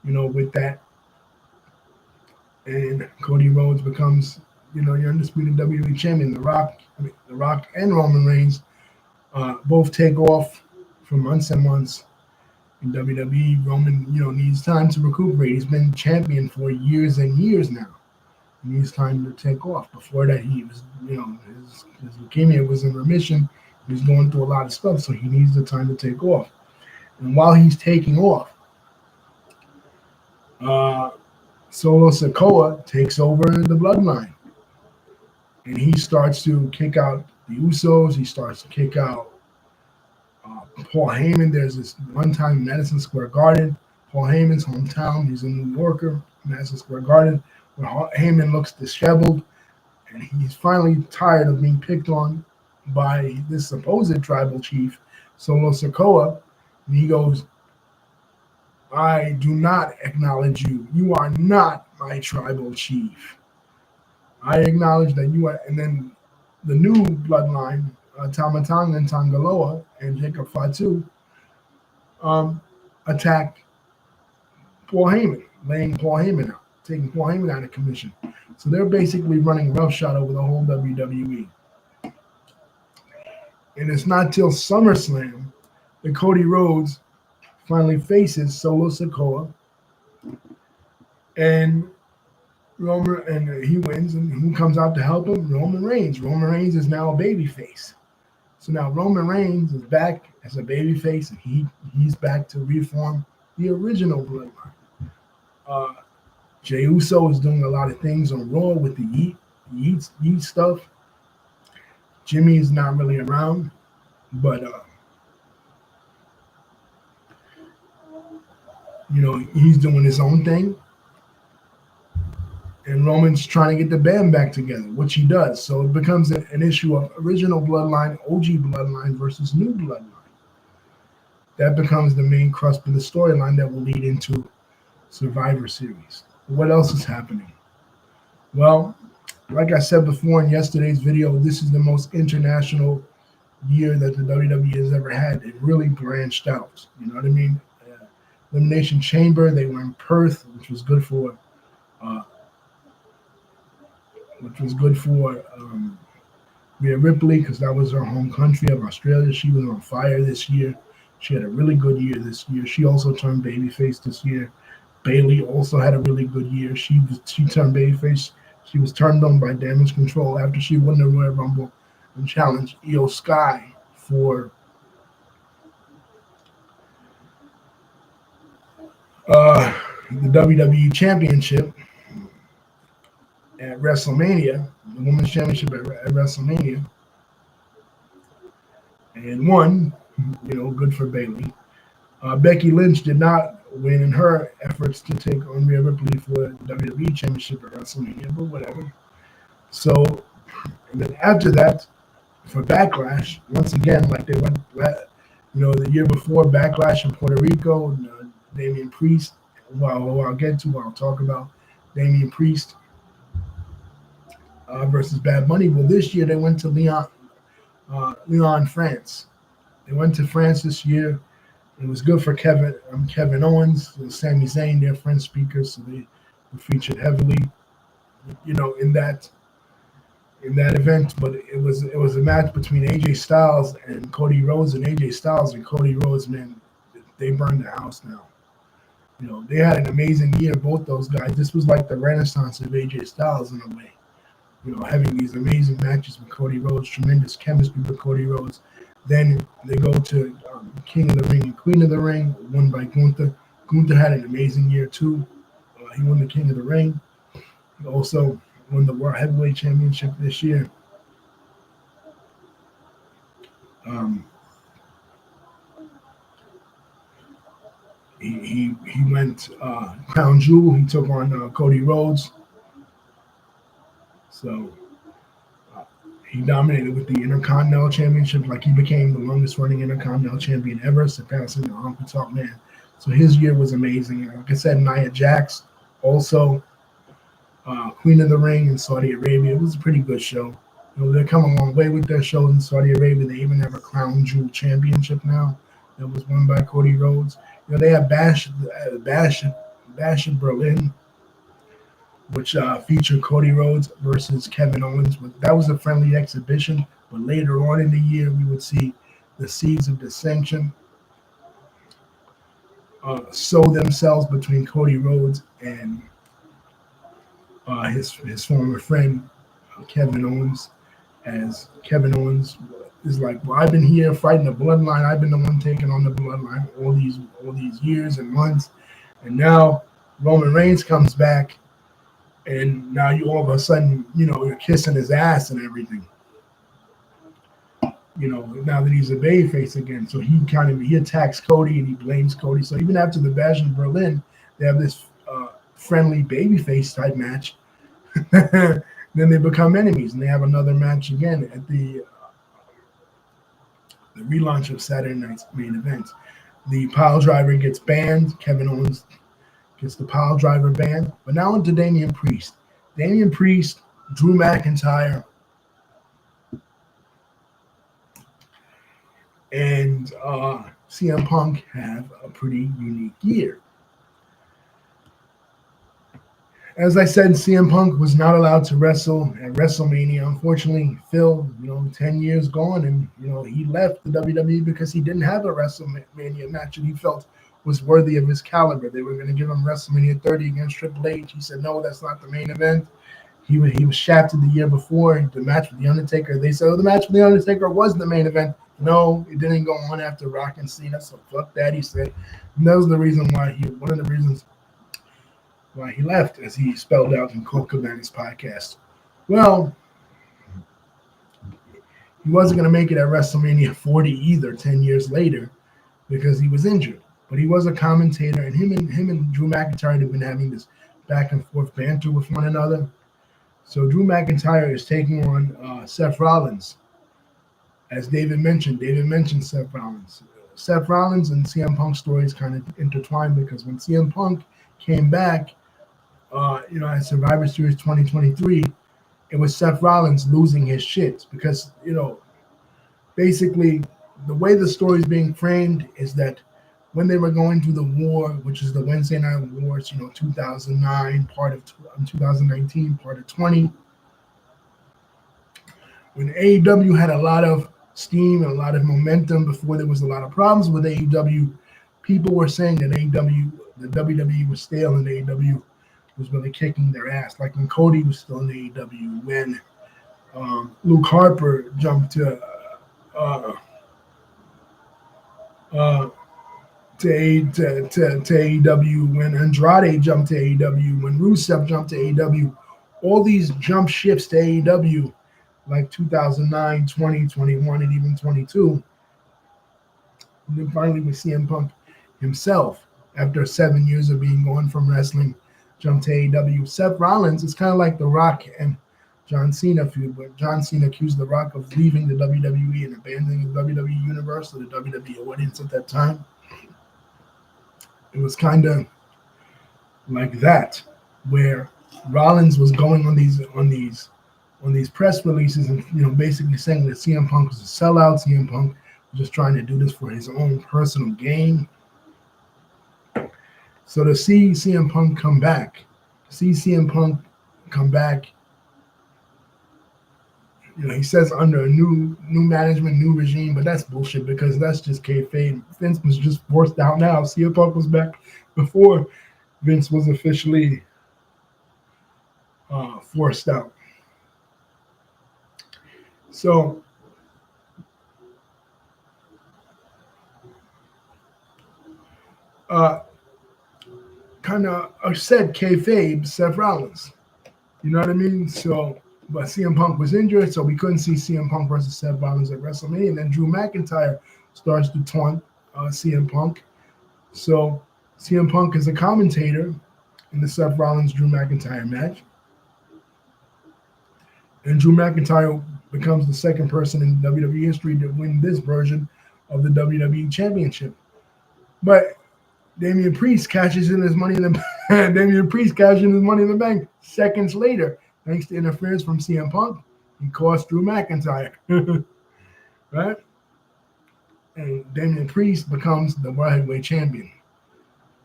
With that. And Cody Rhodes becomes, your undisputed WWE champion. The Rock and Roman Reigns both take off for months and months in WWE. Roman, needs time to recuperate. He's been champion for years and years now. He needs time to take off. Before that, he was, his leukemia was in remission. He was going through a lot of stuff, so he needs the time to take off. And while he's taking off, Solo Sikoa takes over the bloodline. And he starts to kick out the Usos. He starts to kick out Paul Heyman. There's this one time in Madison Square Garden, Paul Heyman's hometown. He's a New Yorker, Madison Square Garden. Heyman looks disheveled, and he's finally tired of being picked on by this supposed tribal chief, Solo Sikoa. And he goes, I do not acknowledge you. You are not my tribal chief. I acknowledge that you are. And then the new bloodline, Tama Tonga and Tangaloa and Jacob Fatu, attack Paul Heyman, laying Paul Heyman out. Taking Paul Heyman out of commission. So they're basically running roughshod over the whole WWE. And it's not till SummerSlam that Cody Rhodes finally faces Solo Sikoa. And he wins. And who comes out to help him? Roman Reigns. Roman Reigns is now a babyface. So now Roman Reigns is back as a babyface, and he's back to reform the original bloodline. Jey Uso is doing a lot of things on Raw with the Yeet stuff. Jimmy is not really around, but he's doing his own thing. And Roman's trying to get the band back together, which he does. So it becomes an issue of original bloodline, OG bloodline versus new bloodline. That becomes the main crust of the storyline that will lead into Survivor Series. What else is happening? Well, like I said before in yesterday's video, this is the most international year that the WWE has ever had. It really branched out. You know what I mean? Elimination Chamber, they were in Perth, which was good for Rhea Ripley, because that was her home country of Australia. She was on fire this year. She had a really good year this year. She also turned babyface this year. Bayley also had a really good year. She turned babyface. She was turned on by Damage Control after she won the Royal Rumble and challenged Io Sky for the WWE Championship at WrestleMania, the Women's Championship at WrestleMania, and won. Good for Bayley. Becky Lynch did not win in her efforts to take on Rhea Ripley for the WWE Championship at WrestleMania, but whatever. So, and then after that, for Backlash, once again, like they went, the year before, Backlash in Puerto Rico, Damian Priest, I'll talk about Damian Priest versus Bad Bunny. Well, this year they went to Lyon, France. They went to France this year. It was good for Kevin Owens and Sami Zayn, their French speakers, so they were featured heavily, in that. in that event, but it was a match between AJ Styles and Cody Rhodes, and AJ Styles and Cody Rhodes, man, they burned the house now. They had an amazing year, both those guys. This was like the renaissance of AJ Styles in a way. Having these amazing matches with Cody Rhodes, tremendous chemistry with Cody Rhodes. Then they go to King of the Ring and Queen of the Ring, won by Gunther. Gunther had an amazing year too. He won the King of the Ring. He also won the World Heavyweight Championship this year. He went Crown Jewel. He took on Cody Rhodes. So he dominated with the Intercontinental Championship, like he became the longest running Intercontinental Champion ever, surpassing the Honky Tonk Man. So his year was amazing. Like I said, Nia Jax, also Queen of the Ring in Saudi Arabia. It was a pretty good show. They're coming a long way with their shows in Saudi Arabia. They even have a Crown Jewel Championship now that was won by Cody Rhodes. They have Bash in Berlin, which featured Cody Rhodes versus Kevin Owens. That was a friendly exhibition, but later on in the year, we would see the seeds of dissension sow themselves between Cody Rhodes and his former friend Kevin Owens, as Kevin Owens is like, well, I've been here fighting the bloodline. I've been the one taking on the bloodline all these years and months, and now Roman Reigns comes back, and now you all of a sudden, you're kissing his ass and everything. Now that he's a babyface again, so he attacks Cody and he blames Cody. So even after the Bash in Berlin, they have this friendly babyface type match. Then they become enemies, and they have another match again at the relaunch of Saturday Night's Main Event. The pile driver gets banned. Kevin Owens gets the pile driver banned. But now into Damian Priest. Damian Priest, Drew McIntyre, and CM Punk have a pretty unique year. As I said, CM Punk was not allowed to wrestle at WrestleMania. Unfortunately, Phil, 10 years gone, and, he left the WWE because he didn't have a WrestleMania match that he felt was worthy of his caliber. They were going to give him WrestleMania 30 against Triple H. He said, no, that's not the main event. He was shafted the year before, the match with The Undertaker. They said, the match with The Undertaker was the main event. No, it didn't go on after Rock and Cena, so fuck that, he said. And that was the reason why one of the reasons why he left, as he spelled out in Colt Cabana's podcast. Well, he wasn't going to make it at WrestleMania 40 either 10 years later because he was injured. But he was a commentator, and him and Drew McIntyre have been having this back and forth banter with one another. So Drew McIntyre is taking on Seth Rollins. As David mentioned Seth Rollins. Seth Rollins and CM Punk's stories kind of intertwined because when CM Punk came back, at Survivor Series 2023, it was Seth Rollins losing his shit because, basically the way the story is being framed is that when they were going through the war, which is the Wednesday Night Wars, 2009, part of 2019, part of 20, when AEW had a lot of steam and a lot of momentum before there was a lot of problems with AEW, people were saying that the WWE was stale and AEW was really kicking their ass. Like when Cody was still in AEW, when Luke Harper jumped to AEW, when Andrade jumped to AEW, when Rusev jumped to AEW, all these jump shifts to AEW, like 2009, 20, 21, and even 22. And then finally with CM Punk himself, after 7 years of being gone from wrestling, jumped to AEW. Seth Rollins is kind of like The Rock and John Cena feud, but John Cena accused The Rock of leaving the WWE and abandoning the WWE universe or the WWE audience at that time. It was kind of like that, where Rollins was going on these press releases and basically saying that CM Punk was a sellout. CM Punk was just trying to do this for his own personal gain. So to see CM Punk come back, he says under a new management, new regime, but that's bullshit because that's just kayfabe. Vince was just forced out now. CM Punk was back before Vince was officially forced out. So kind of said kayfabe Seth Rollins. You know what I mean? So, but CM Punk was injured, so we couldn't see CM Punk versus Seth Rollins at WrestleMania. And then Drew McIntyre starts to taunt CM Punk. So CM Punk is a commentator in the Seth Rollins Drew McIntyre match. And Drew McIntyre becomes the second person in WWE history to win this version of the WWE Championship. But Damian Priest cashes in his money in the Damian Priest cashes in his money in the bank seconds later, thanks to interference from CM Punk. He cost Drew McIntyre, right? And Damian Priest becomes the World Heavyweight Champion,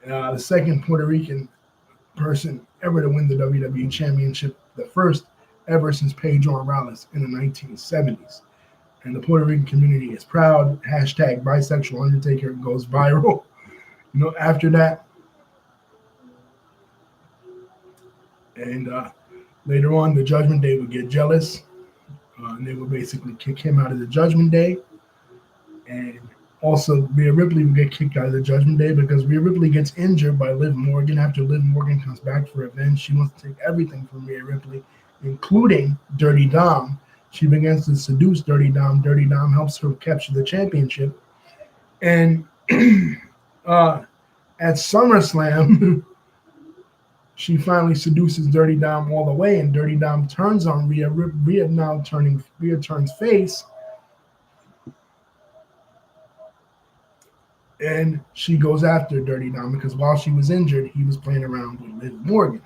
the second Puerto Rican person ever to win the WWE Championship, the first ever since Pedro Morales in the 1970s. And the Puerto Rican community is proud. Hashtag bisexual Undertaker goes viral. After that. And later on, the Judgment Day would get jealous. And they would basically kick him out of the Judgment Day. And also, Rhea Ripley would get kicked out of the Judgment Day because Rhea Ripley gets injured by Liv Morgan. After Liv Morgan comes back for revenge, she wants to take everything from Rhea Ripley, including Dirty Dom. She begins to seduce Dirty Dom. Dirty Dom helps her capture the championship. And at SummerSlam, she finally seduces Dirty Dom all the way, and Dirty Dom turns on Rhea. Rhea turns face, and she goes after Dirty Dom because while she was injured, he was playing around with Liv Morgan.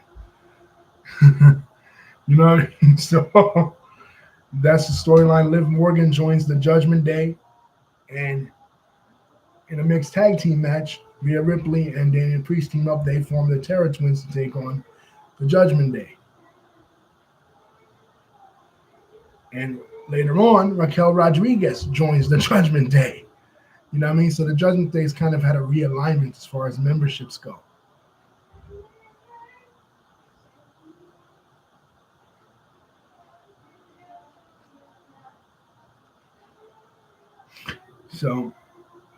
You know what I mean? So that's the storyline. Liv Morgan joins the Judgment Day, and in a mixed tag team match, Rhea Ripley and Damian Priest team up. They form the Terror Twins to take on the Judgment Day. And later on, Raquel Rodriguez joins the Judgment Day. You know what I mean? So the Judgment Day's kind of had a realignment as far as memberships go. So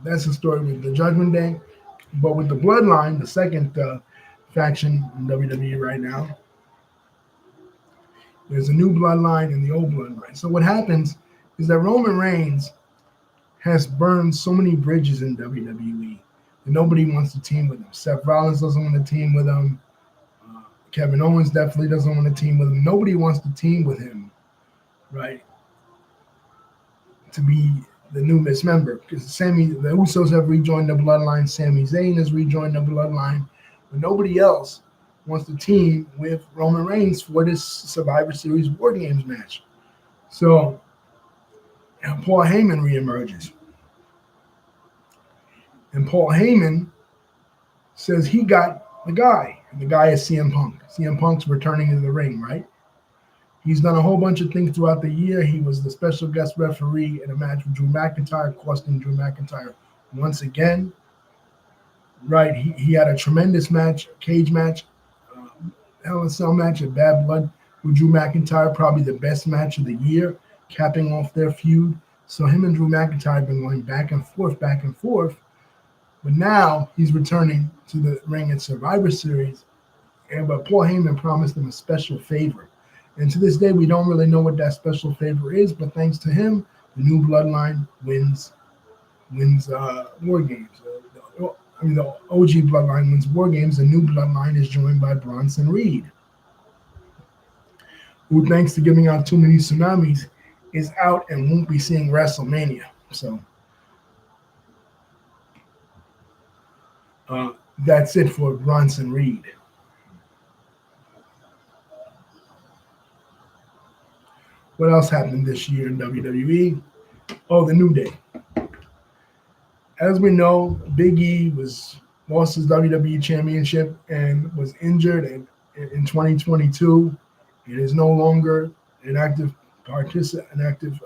that's the story with the Judgment Day. But with the Bloodline, the second faction in WWE right now, there's a new Bloodline and the old Bloodline. So what happens is that Roman Reigns has burned so many bridges in WWE that nobody wants to team with him. Seth Rollins doesn't want to team with him. Kevin Owens definitely doesn't want to team with him. Nobody wants to team with him, right? To be the newest member, because the Usos have rejoined the Bloodline. Sami Zayn has rejoined the Bloodline, but nobody else wants to team with Roman Reigns for this Survivor Series War Games match. So Paul Heyman reemerges, and Paul Heyman says he got the guy, and the guy is CM Punk. CM Punk's returning to the ring, right? He's done a whole bunch of things throughout the year. He was the special guest referee in a match with Drew McIntyre, costing Drew McIntyre once again. Right, he had a tremendous match, cage match, Hell in a Cell match at Bad Blood with Drew McIntyre, probably the best match of the year, capping off their feud. So him and Drew McIntyre have been going back and forth. But now he's returning to the ring at Survivor Series. But Paul Heyman promised him a special favor. And to this day, we don't really know what that special favor is, but thanks to him, the new Bloodline wins War Games. The OG Bloodline wins War Games. The new Bloodline is joined by Bronson Reed, who, thanks to giving out too many tsunamis, is out and won't be seeing WrestleMania. So that's it for Bronson Reed. What else happened this year in WWE? Oh, the New Day. As we know, Big E lost his WWE Championship and was injured in 2022. It is no longer an active an active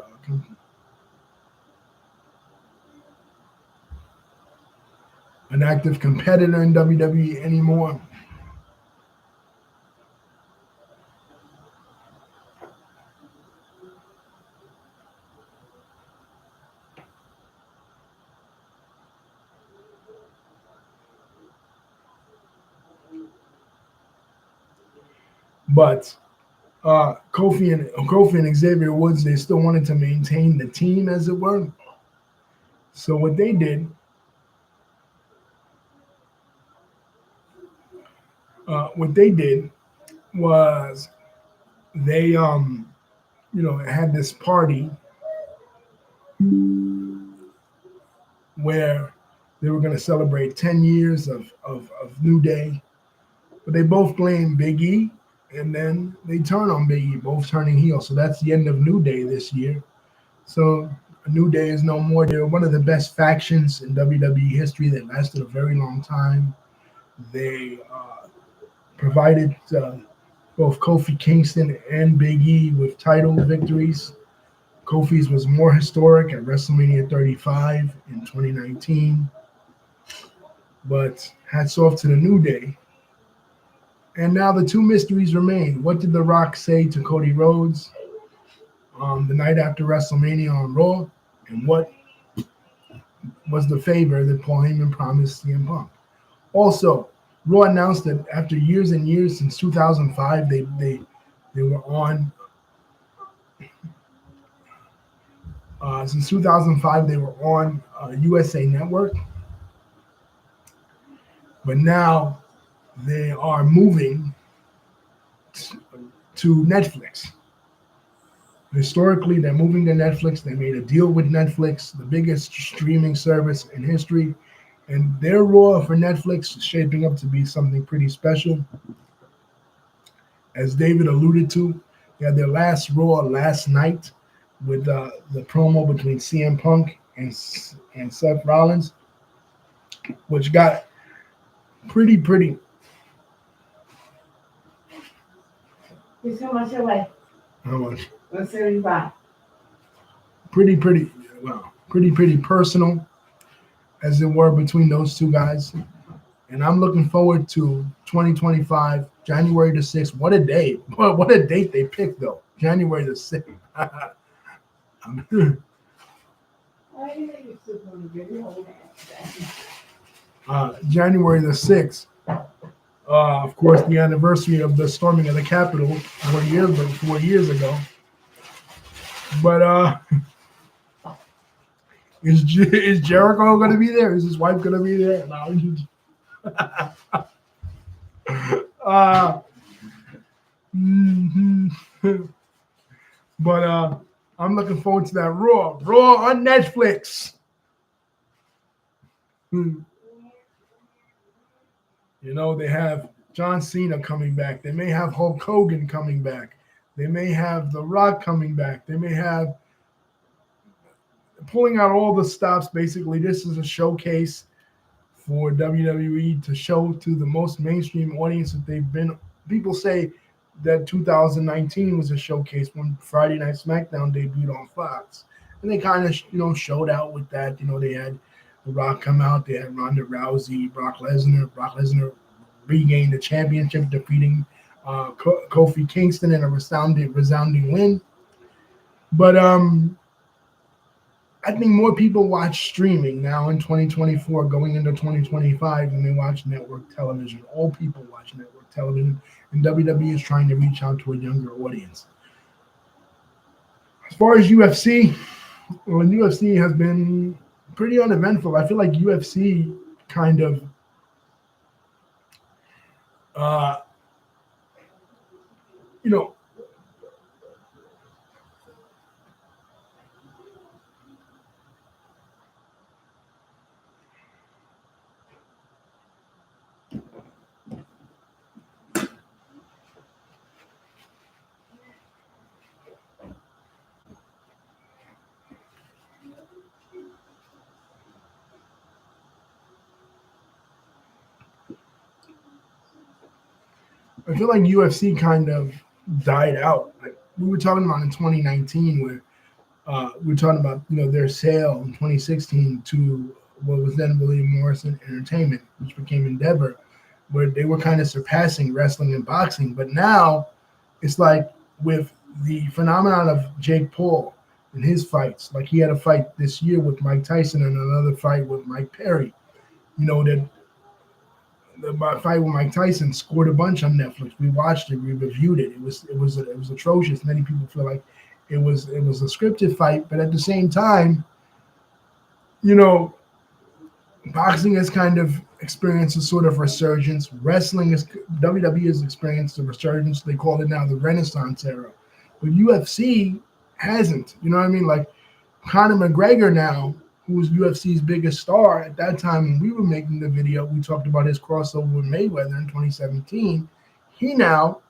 an active competitor in WWE anymore. But Kofi and Xavier Woods, they still wanted to maintain the team, as it were. So what they did, was they had this party where they were going to celebrate 10 years of New Day, but they both blame Big E, and then they turn on Big E, both turning heel. So that's the end of New Day this year. So New Day is no more. They're one of the best factions in WWE history. They lasted a very long time. They provided both Kofi Kingston and Big E with title victories. Kofi's was more historic at WrestleMania 35 in 2019. But hats off to the New Day. And now the two mysteries remain. What did The Rock say to Cody Rhodes the night after WrestleMania on Raw? And what was the favor that Paul Heyman promised CM Punk? Also, Raw announced that after years and years, since 2005, they were on. Since 2005, they were on USA Network, but now they are moving to Netflix. Historically, they're moving to Netflix. They made a deal with Netflix, the biggest streaming service in history, and their Raw for Netflix is shaping up to be something pretty special. As David alluded to, they had their last Raw last night with the promo between CM Punk and Seth Rollins, which got pretty. It's how much away? How much? 175. Pretty personal, as it were, between those two guys. And I'm looking forward to 2025, January the 6th. What a day. What a date they picked, though. January the 6th. January the 6th. Of course, the anniversary of the storming of the Capitol 4 years ago. But is Jericho going to be there? Is his wife going to be there? No. But I'm looking forward to that Raw on Netflix. They have John Cena coming back. They may have Hulk Hogan coming back. They may have The Rock coming back. They may have pulling out all the stops. Basically, this is a showcase for WWE to show to the most mainstream audience that they've been. People say that 2019 was a showcase when Friday Night SmackDown debuted on Fox, and they kind of showed out with that. They had The Rock come out. They had Ronda Rousey, Brock Lesnar. Brock Lesnar regained the championship, defeating Kofi Kingston in a resounding win. But I think more people watch streaming now in 2024, going into 2025, than they watch network television. All people watch network television, and WWE is trying to reach out to a younger audience. As far as UFC, UFC has been pretty uneventful. I feel like UFC kind of I feel like UFC kind of died out. Like we were talking about in 2019, where we were talking about their sale in 2016 to what was then William Morrison Entertainment, which became Endeavor, where they were kind of surpassing wrestling and boxing. But now it's like with the phenomenon of Jake Paul and his fights, like he had a fight this year with Mike Tyson and another fight with Mike Perry. That the fight with Mike Tyson scored a bunch on Netflix. We watched it, we reviewed it. It was atrocious. Many people feel like it was a scripted fight, but at the same time, you know, boxing has kind of experienced a sort of resurgence. Wrestling is WWE has experienced a resurgence. They call it now the Renaissance era, but UFC hasn't. You know what I mean? Like Conor McGregor now, who was UFC's biggest star at that time when we were making the video, we talked about his crossover with Mayweather in 2017. He now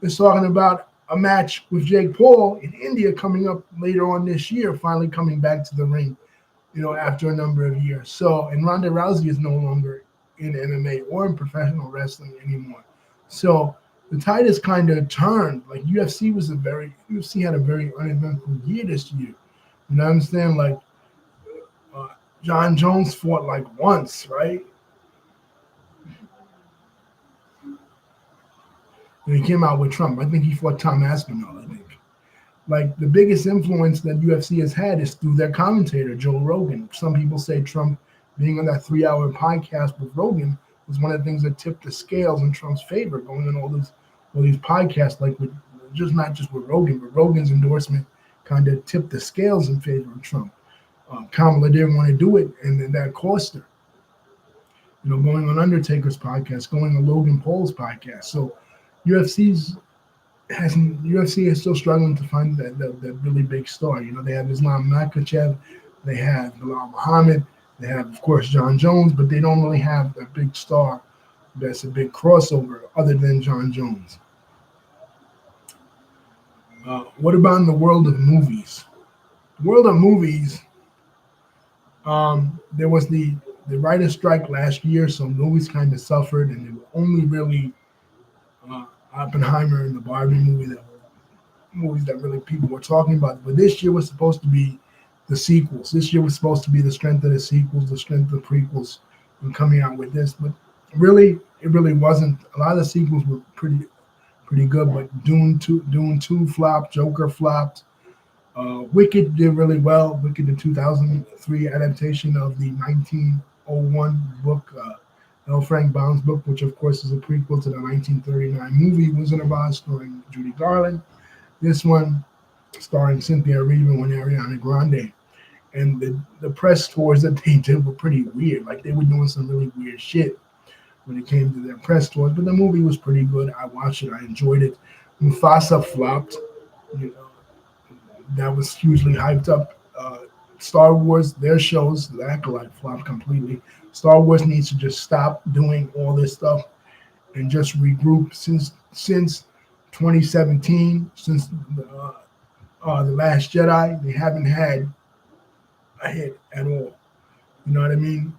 is talking about a match with Jake Paul in India coming up later on this year, finally coming back to the ring, after a number of years. So, and Ronda Rousey is no longer in MMA or in professional wrestling anymore. So the tide has kind of turned. Like UFC had a very uneventful year this year. You know what I'm saying? Like John Jones fought like once, right? And he came out with Trump. I think he fought Tom Aspinall, I think. Like the biggest influence that UFC has had is through their commentator, Joe Rogan. Some people say Trump being on that 3-hour podcast with Rogan was one of the things that tipped the scales in Trump's favor, going on all these podcasts, like with not just with Rogan, but Rogan's endorsement kind of tipped the scales in favor of Trump. Kamala didn't want to do it, and then that cost her. Going on Undertaker's podcast, going on Logan Paul's podcast. So UFC is still struggling to find that really big star. They have Islam Makhachev, they have Bilal Muhammad, they have, of course, John Jones, but they don't really have a big star that's a big crossover other than John Jones. What about in the world of movies? The world of movies, there was the writer's strike last year, so movies kind of suffered, and they were only really Oppenheimer and the Barbie movies that really people were talking about. But this year was supposed to be the sequels. This year was supposed to be the strength of the sequels, the strength of the prequels, and coming out with this. But really, it really wasn't. A lot of the sequels were pretty good, but Dune 2 flopped, Joker flopped. Wicked did really well. Wicked, the 2003 adaptation of the 1901 book, L. Frank Baum's book, which of course is a prequel to the 1939 movie Wizard of Oz, starring Judy Garland. This one starring Cynthia Erivo and Ariana Grande. And the press tours that they did were pretty weird. Like they were doing some really weird shit when it came to their press tours. But the movie was pretty good. I watched it. I enjoyed it. Mufasa flopped. That was hugely hyped up. Star Wars, their shows, The Acolyte flopped completely. Star Wars needs to just stop doing all this stuff and just regroup. Since 2017, since The Last Jedi, they haven't had a hit at all. You know what I mean?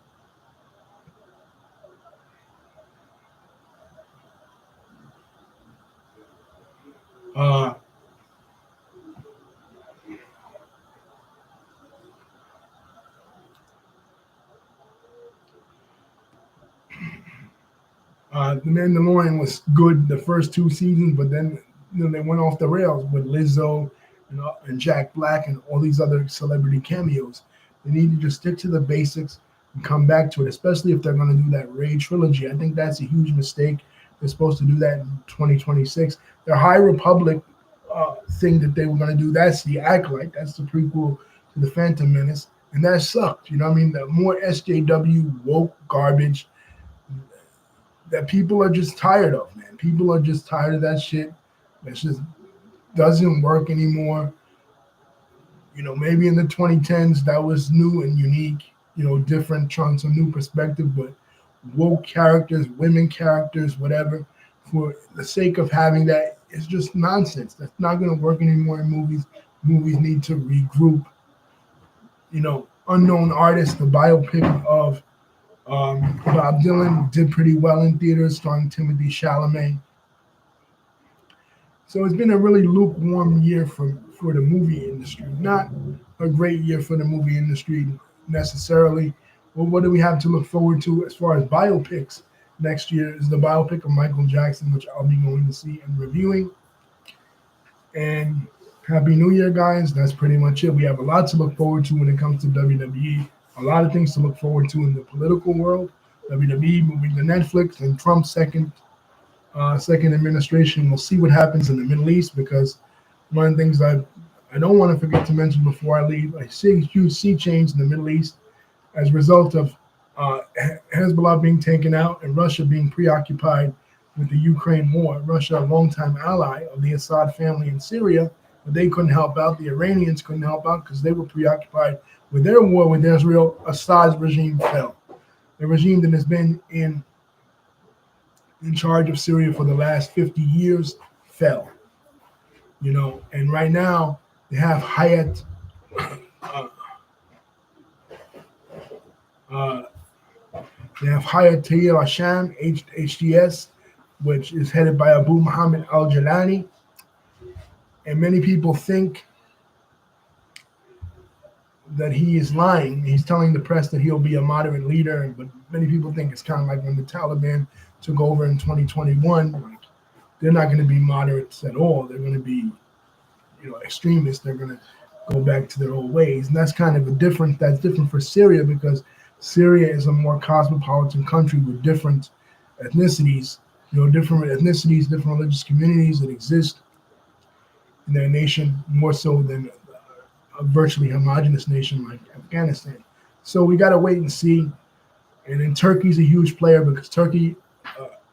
The Mandalorian was good the first 2 seasons, but then they went off the rails with Lizzo and Jack Black and all these other celebrity cameos. They need to just stick to the basics and come back to it, especially if they're going to do that Rey trilogy. I think that's a huge mistake. They're supposed to do that in 2026. Their High Republic thing that they were going to do, that's the Acolyte. That's the prequel to the Phantom Menace, and that sucked. You know what I mean? The more SJW woke garbage that people are just tired of, man. People are just tired of that shit. That just doesn't work anymore. Maybe in the 2010s that was new and unique, different, trying some new perspective, but woke characters, women characters, whatever, for the sake of having that, it's just nonsense. That's not going to work anymore in movies. Movies need to regroup. Unknown Artist, the biopic of Bob Dylan, did pretty well in theaters, starring Timothy Chalamet. So it's been a really lukewarm year for the movie industry. Not a great year for the movie industry necessarily. Well, what do we have to look forward to as far as biopics next year? Is the biopic of Michael Jackson, which I'll be going to see and reviewing. And Happy New Year, guys. That's pretty much it. We have a lot to look forward to when it comes to WWE. A lot of things to look forward to in the political world. WWE moving to Netflix and Trump's second administration. We'll see what happens in the Middle East, because one of the things I don't want to forget to mention before I leave, I see a huge sea change in the Middle East as a result of Hezbollah being taken out and Russia being preoccupied with the Ukraine war. Russia, a longtime ally of the Assad family in Syria, but they couldn't help out. The Iranians couldn't help out because they were preoccupied with their war with Israel. Assad's regime fell. The regime that has been in charge of Syria for the last 50 years fell. And right now they have Hayat Tahrir al-Sham, HTS, which is headed by Abu Muhammad al-Jalani. And many people think that he is lying. He's telling the press that he'll be a moderate leader, but many people think it's kind of like when the Taliban took over in 2021. Like, they're not going to be moderates at all. They're going to be, extremists. They're going to go back to their old ways, and that's kind of that's different for Syria, because Syria is a more cosmopolitan country with different ethnicities, different religious communities that exist in their nation, more so than a virtually homogenous nation like Afghanistan. So we got to wait and see. And then Turkey's a huge player, because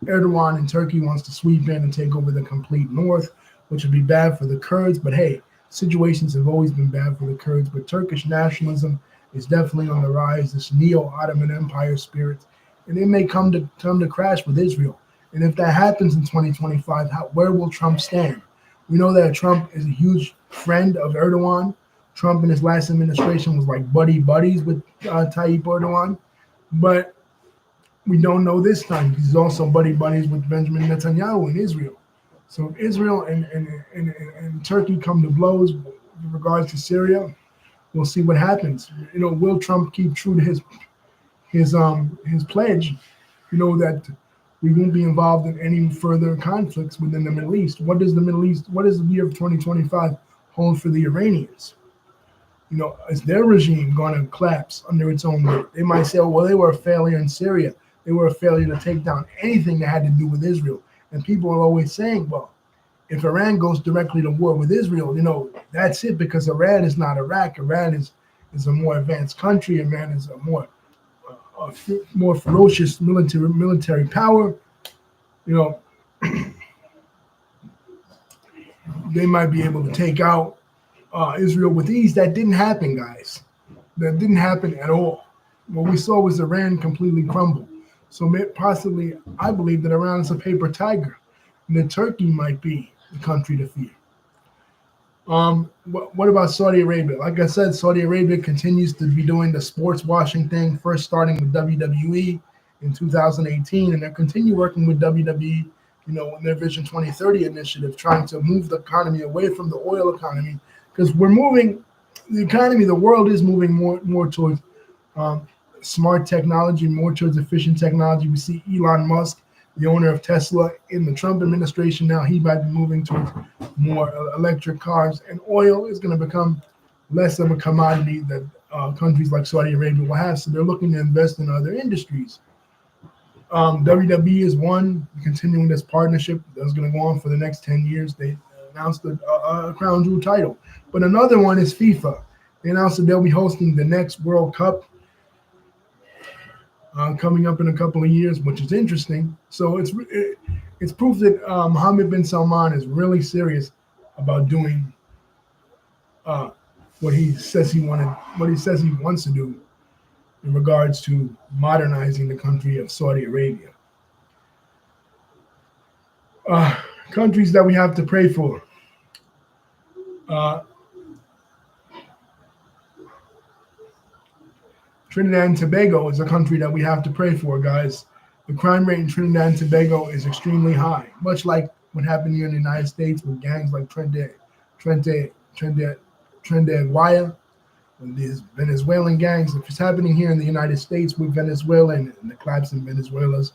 Erdogan in Turkey wants to sweep in and take over the complete north, which would be bad for the Kurds. But hey, situations have always been bad for the Kurds. But Turkish nationalism is definitely on the rise, this neo-Ottoman Empire spirit, and it may come to crash with Israel. And if that happens in 2025, where will Trump stand? We know that Trump is a huge friend of Erdogan. Trump in his last administration was like buddies with Tayyip Erdogan, but we don't know this time. He's also buddies with Benjamin Netanyahu in Israel. So if Israel and Turkey come to blows with regards to Syria, we'll see what happens. Will Trump keep true to his pledge? That we won't be involved in any further conflicts within the Middle East. What does the year of 2025 hold for the Iranians? Is their regime going to collapse under its own weight? They might say, oh, well, they were a failure in Syria. They were a failure to take down anything that had to do with Israel. And people are always saying, well, if Iran goes directly to war with Israel, that's it, because Iran is not Iraq. Iran is a more advanced country. Iran is a more ferocious military power. They might be able to take out Israel with ease. That didn't happen, guys. That didn't happen at all. What we saw was Iran completely crumble. So possibly, I believe that Iran is a paper tiger, and that Turkey might be the country to fear. What about Saudi Arabia? Like I said, Saudi Arabia continues to be doing the sports washing thing, first starting with WWE in 2018, and they continue working with WWE, in their Vision 2030 initiative, trying to move the economy away from the oil economy, because the world is moving more towards smart technology, more towards efficient technology. We see Elon Musk, the owner of Tesla, in the Trump administration now. He might be moving towards more electric cars, and oil is going to become less of a commodity that countries like Saudi Arabia will have. So they're looking to invest in other industries. WWE is one, continuing this partnership that's going to go on for the next 10 years. They announced a crown jewel title. But another one is FIFA. They announced that they'll be hosting the next World Cup coming up in a couple of years, which is interesting. So it's proof that Mohammed bin Salman is really serious about doing what he says he wants to do in regards to modernizing the country of Saudi Arabia. Countries that we have to pray for. Trinidad and Tobago is a country that we have to pray for, guys. The crime rate in Trinidad and Tobago is extremely high, much like what happened here in the United States with gangs like Trente, Trente, Trente Guaya, and these Venezuelan gangs. If it's happening here in the United States with Venezuela and the collapse in Venezuela's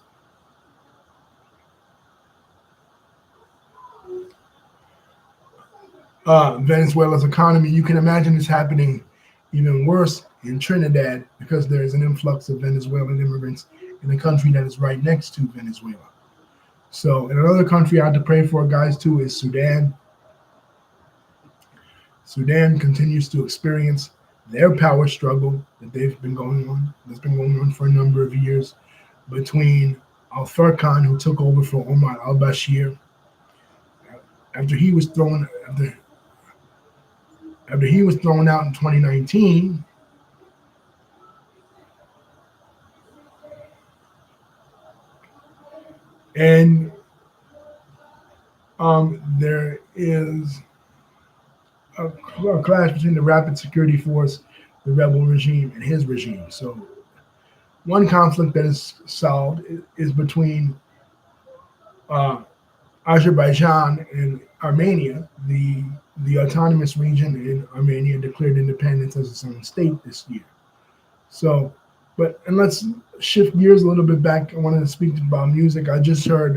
economy, you can imagine it's happening even worse in Trinidad because there is an influx of Venezuelan immigrants in a country that is right next to Venezuela. So, and another country I have to pray for, guys, too, is Sudan. Sudan continues to experience their power struggle that they've been going on, that's been going on for a number of years, between Al-Furqan, who took over for Omar al-Bashir, after he was thrown out in 2019. And there is a clash between the Rapid Security Force, the rebel regime, and his regime. So one conflict that is solved is between Azerbaijan and Armenia. The autonomous region in Armenia declared independence as its own state this year. So, and let's shift gears a little bit back. I wanted to speak about music. I just heard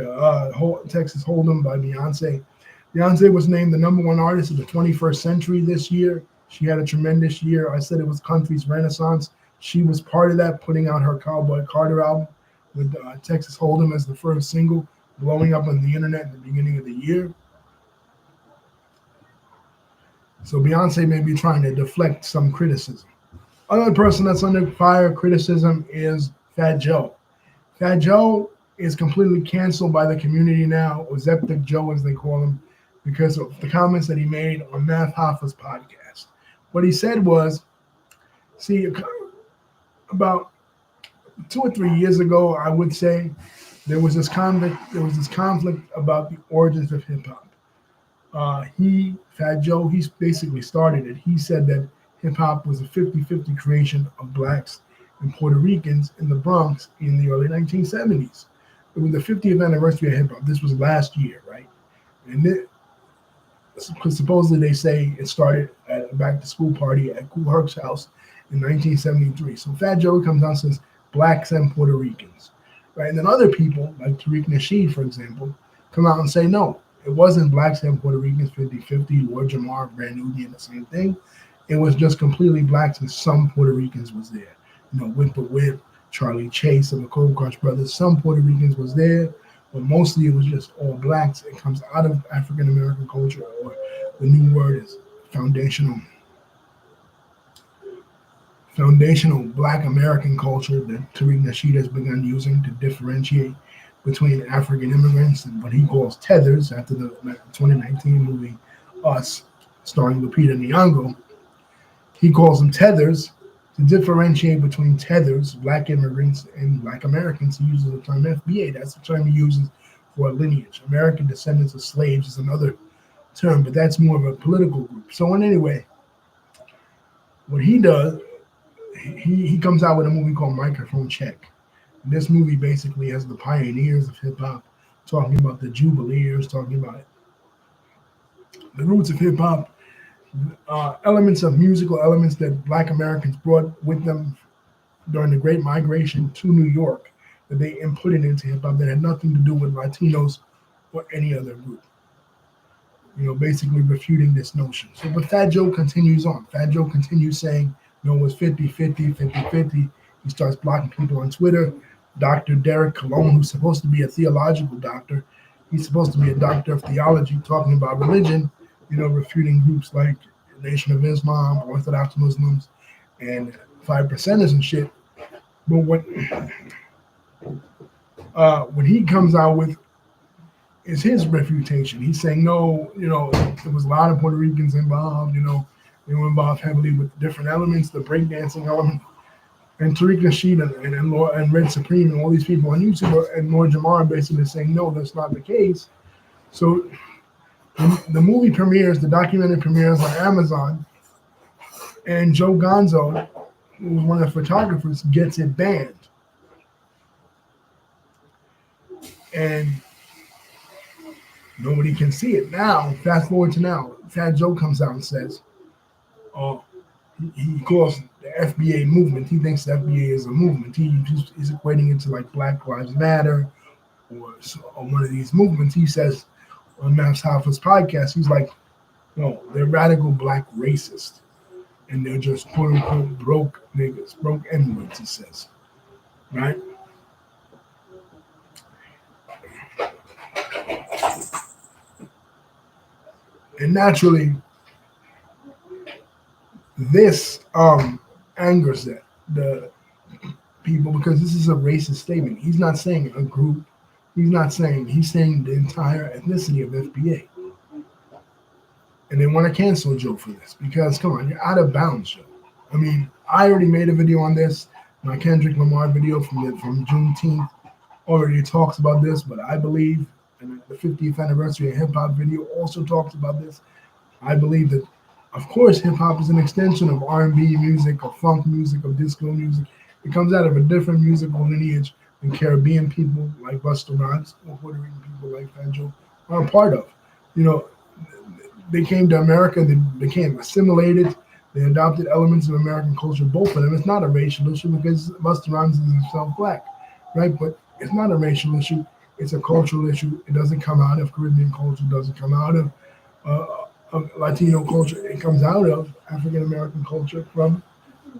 Texas Hold'em by Beyonce. Beyonce was named the #1 artist of the 21st century this year. She had a tremendous year. I said it was country's renaissance. She was part of that, putting out her Cowboy Carter album with Texas Hold'em as the first single, blowing up on the internet at the beginning of the year. So Beyonce may be trying to deflect some criticism. Another person that's under fire criticism is Fat Joe. Fat Joe is completely canceled by the community now, or Zeptic Joe as they call him, because of the comments that he made on Math Hoffa's podcast. What he said was, see, about 2 or 3 years ago, I would say, there was this conflict about the origins of hip hop. Fat Joe, he basically started it. He said that hip hop was a 50-50 creation of blacks and Puerto Ricans in the Bronx in the early 1970s. It was the 50th anniversary of hip hop. This was last year, right? And supposedly they say it started at a back to school party at Kool Herc's house in 1973. So Fat Joe comes out and says blacks and Puerto Ricans, right? And then other people like Tariq Nasheed, for example, come out and say, no, it wasn't blacks and Puerto Ricans 50-50, Lord Jamar, Brand Nubian, the same thing. It was just completely blacks and some Puerto Ricans was there. You know, Whip But Whip, Charlie Chase of the Cold Crush Brothers, some Puerto Ricans was there, but mostly it was just all blacks. It comes out of African American culture, or the new word is foundational Black American culture that Tariq Nasheed has begun using to differentiate between African immigrants and what he calls tethers after the 2019 movie Us, starring Lupita Nyong'o. He calls them tethers to differentiate between tethers, black immigrants, and black Americans. He uses the term FBA. That's the term he uses for a lineage. American descendants of slaves is another term, but that's more of a political group. So anyway, what he does, he comes out with a movie called Microphone Check. And this movie basically has the pioneers of hip hop, talking about the Jubileers, talking about the roots of hip hop, musical elements that Black Americans brought with them during the Great Migration to New York, that they inputted into hip hop that had nothing to do with Latinos or any other group. You know, basically refuting this notion. So, but Fat Joe continues on. Fat Joe continues saying, no, it was 50-50, 50-50. He starts blocking people on Twitter. Dr. Derek Colon, who's supposed to be a theological doctor, he's supposed to be a doctor of theology, talking about religion, you know, refuting groups like Nation of Islam, Orthodox Muslims, and 5%ers and shit. But what he comes out with is his refutation. He's saying, no, you know, there was a lot of Puerto Ricans involved, you know, they were involved heavily with different elements, the breakdancing element. And Tariq Nasheed and Red Supreme and all these people on YouTube and Lord Jamar basically saying, no, that's not the case. So the movie premieres, the documentary premieres on Amazon, and Joe Gonzo, who was one of the photographers, gets it banned. And Nobody can see it. Now, fast forward to now, Fat Joe comes out and says, oh, he calls the FBA movement. He thinks the FBA is a movement. He's equating it to like Black Lives Matter or one of these movements. He says on Maps Hoffa's podcast, he's like, no, they're radical black racists. And they're just quote unquote broke niggas, broke N-words, he says. Right? And naturally, this angers the people because this is a racist statement. He's not saying a group. He's saying the entire ethnicity of FBA. And they want to cancel Joe for this because, come on, you're out of bounds, Joe. I mean, I already made a video on this. My Kendrick Lamar video from Juneteenth already talks about this, but I believe, and the 50th anniversary of hip hop video also talks about this. I believe that, of course, hip hop is an extension of R&B music, of funk music, of disco music. It comes out of a different musical lineage than Caribbean people like Busta Rhymes or Puerto Rican people like Fat Joe are a part of. You know, they came to America, they became assimilated, they adopted elements of American culture, both of them. It's not a racial issue because Busta Rhymes is himself black, right? But it's not a racial issue, it's a cultural issue. It doesn't come out of Caribbean culture, it doesn't come out of Latino culture, it comes out of African American culture from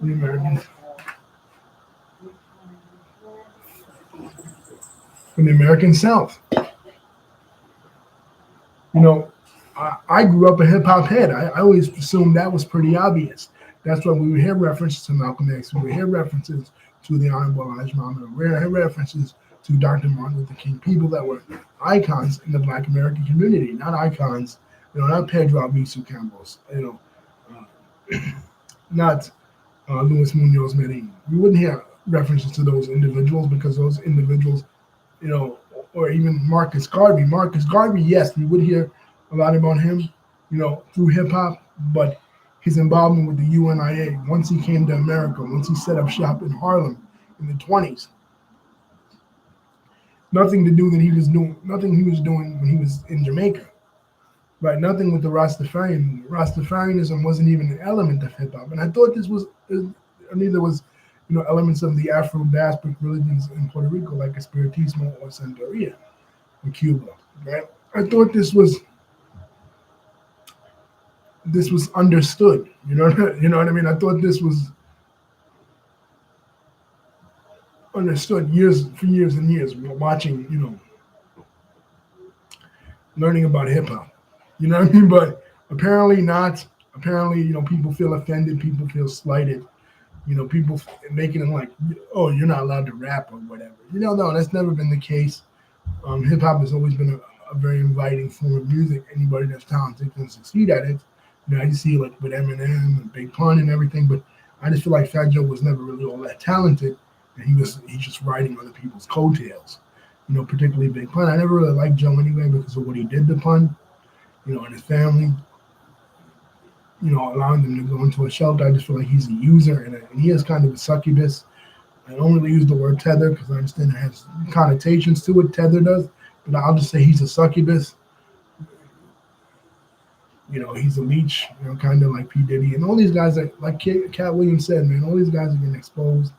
the Americans. From the American South. You know, I grew up a hip hop head. I always assumed that was pretty obvious. That's why we would hear references to Malcolm X. We would hear references to the Honorable Elijah Muhammad. We would hear references to Dr. Martin Luther King. People that were icons in the Black American community, not icons. You know, not Pedro Albizu Campos. You know, not Luis Munoz Marin. We wouldn't hear references to those individuals because those individuals, you know, or even Marcus Garvey. Marcus Garvey, yes, we would hear a lot about him, you know, through hip hop, but his involvement with the UNIA, once he came to America, once he set up shop in Harlem in the 20s, nothing he was doing when he was in Jamaica, right? Nothing with the Rastafarian. Rastafarianism wasn't even an element of hip hop. And I thought there was, you know, elements of the Afro-diasporic religions in Puerto Rico, like Espiritismo or Santeria in Cuba, right? I thought this was understood. You know what I mean? I thought this was understood for years and years, watching, you know, learning about hip hop. You know what I mean? But apparently not. Apparently, you know, people feel offended, people feel slighted. You know, people making it like, oh, you're not allowed to rap or whatever. You know, no, that's never been the case. Hip hop has always been a very inviting form of music. Anybody that's talented can succeed at it. You know, you see like with Eminem and Big Pun and everything, but I just feel like Fat Joe was never really all that talented, and he's just riding other people's coattails. You know, particularly Big Pun. I never really liked Joe anyway because of what he did to Pun. You know, and his family. You know, allowing them to go into a shelter. I just feel like he's a user and he is kind of a succubus. I don't really use the word tether because I understand it has connotations to it. Tether does, but I'll just say he's a succubus. You know, he's a leech. You know, kind of like P Diddy and all these guys. Like Cat Williams said, man, all these guys are getting exposed.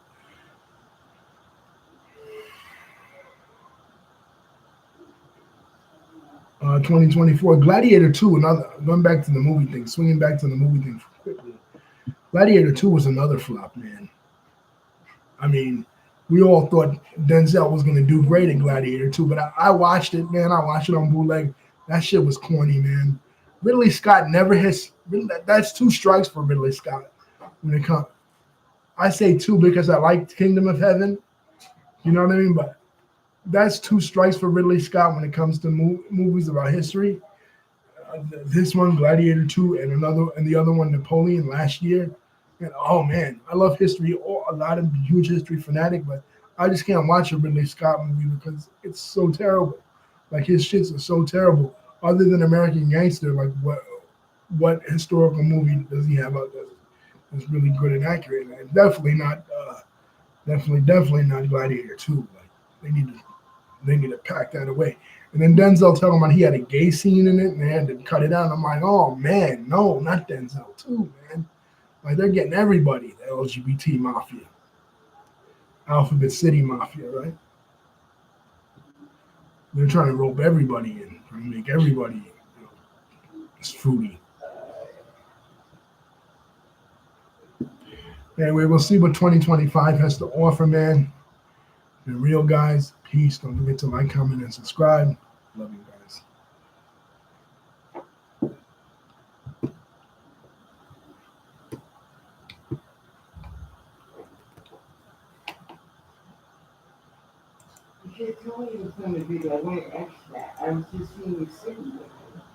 2024 Gladiator 2. Another going back to the movie thing, swinging back to the movie thing quickly. Gladiator 2 was another flop, man. I mean, we all thought Denzel was going to do great in Gladiator 2, but I watched it, man. I watched it on bootleg. That shit was corny, man. Ridley Scott never hits. That's 2 strikes for Ridley Scott when it comes. I say 2 because I like Kingdom of Heaven. You know what I mean? But that's 2 strikes for Ridley Scott when it comes to movies about history. This one, Gladiator 2, and the other one, Napoleon, last year. And oh man, I love history. A lot of huge history fanatic, but I just can't watch a Ridley Scott movie because it's so terrible. Like his shits are so terrible. Other than American Gangster, like what historical movie does he have out there that's really good and accurate? And definitely not Gladiator 2. Like they need to pack that away. And then Denzel talking about he had a gay scene in it and they had to cut it out. I'm like, oh man, no, not Denzel too, man. Like they're getting everybody, the LGBT mafia, Alphabet City mafia, right? They're trying to rope everybody in, trying to make everybody, it's fruity. Anyway, we'll see what 2025 has to offer, man. The real guys, peace. Don't forget to like, comment, and subscribe. Love you guys. You should tell me it was going to be the way X that. I was just seeing you sitting there.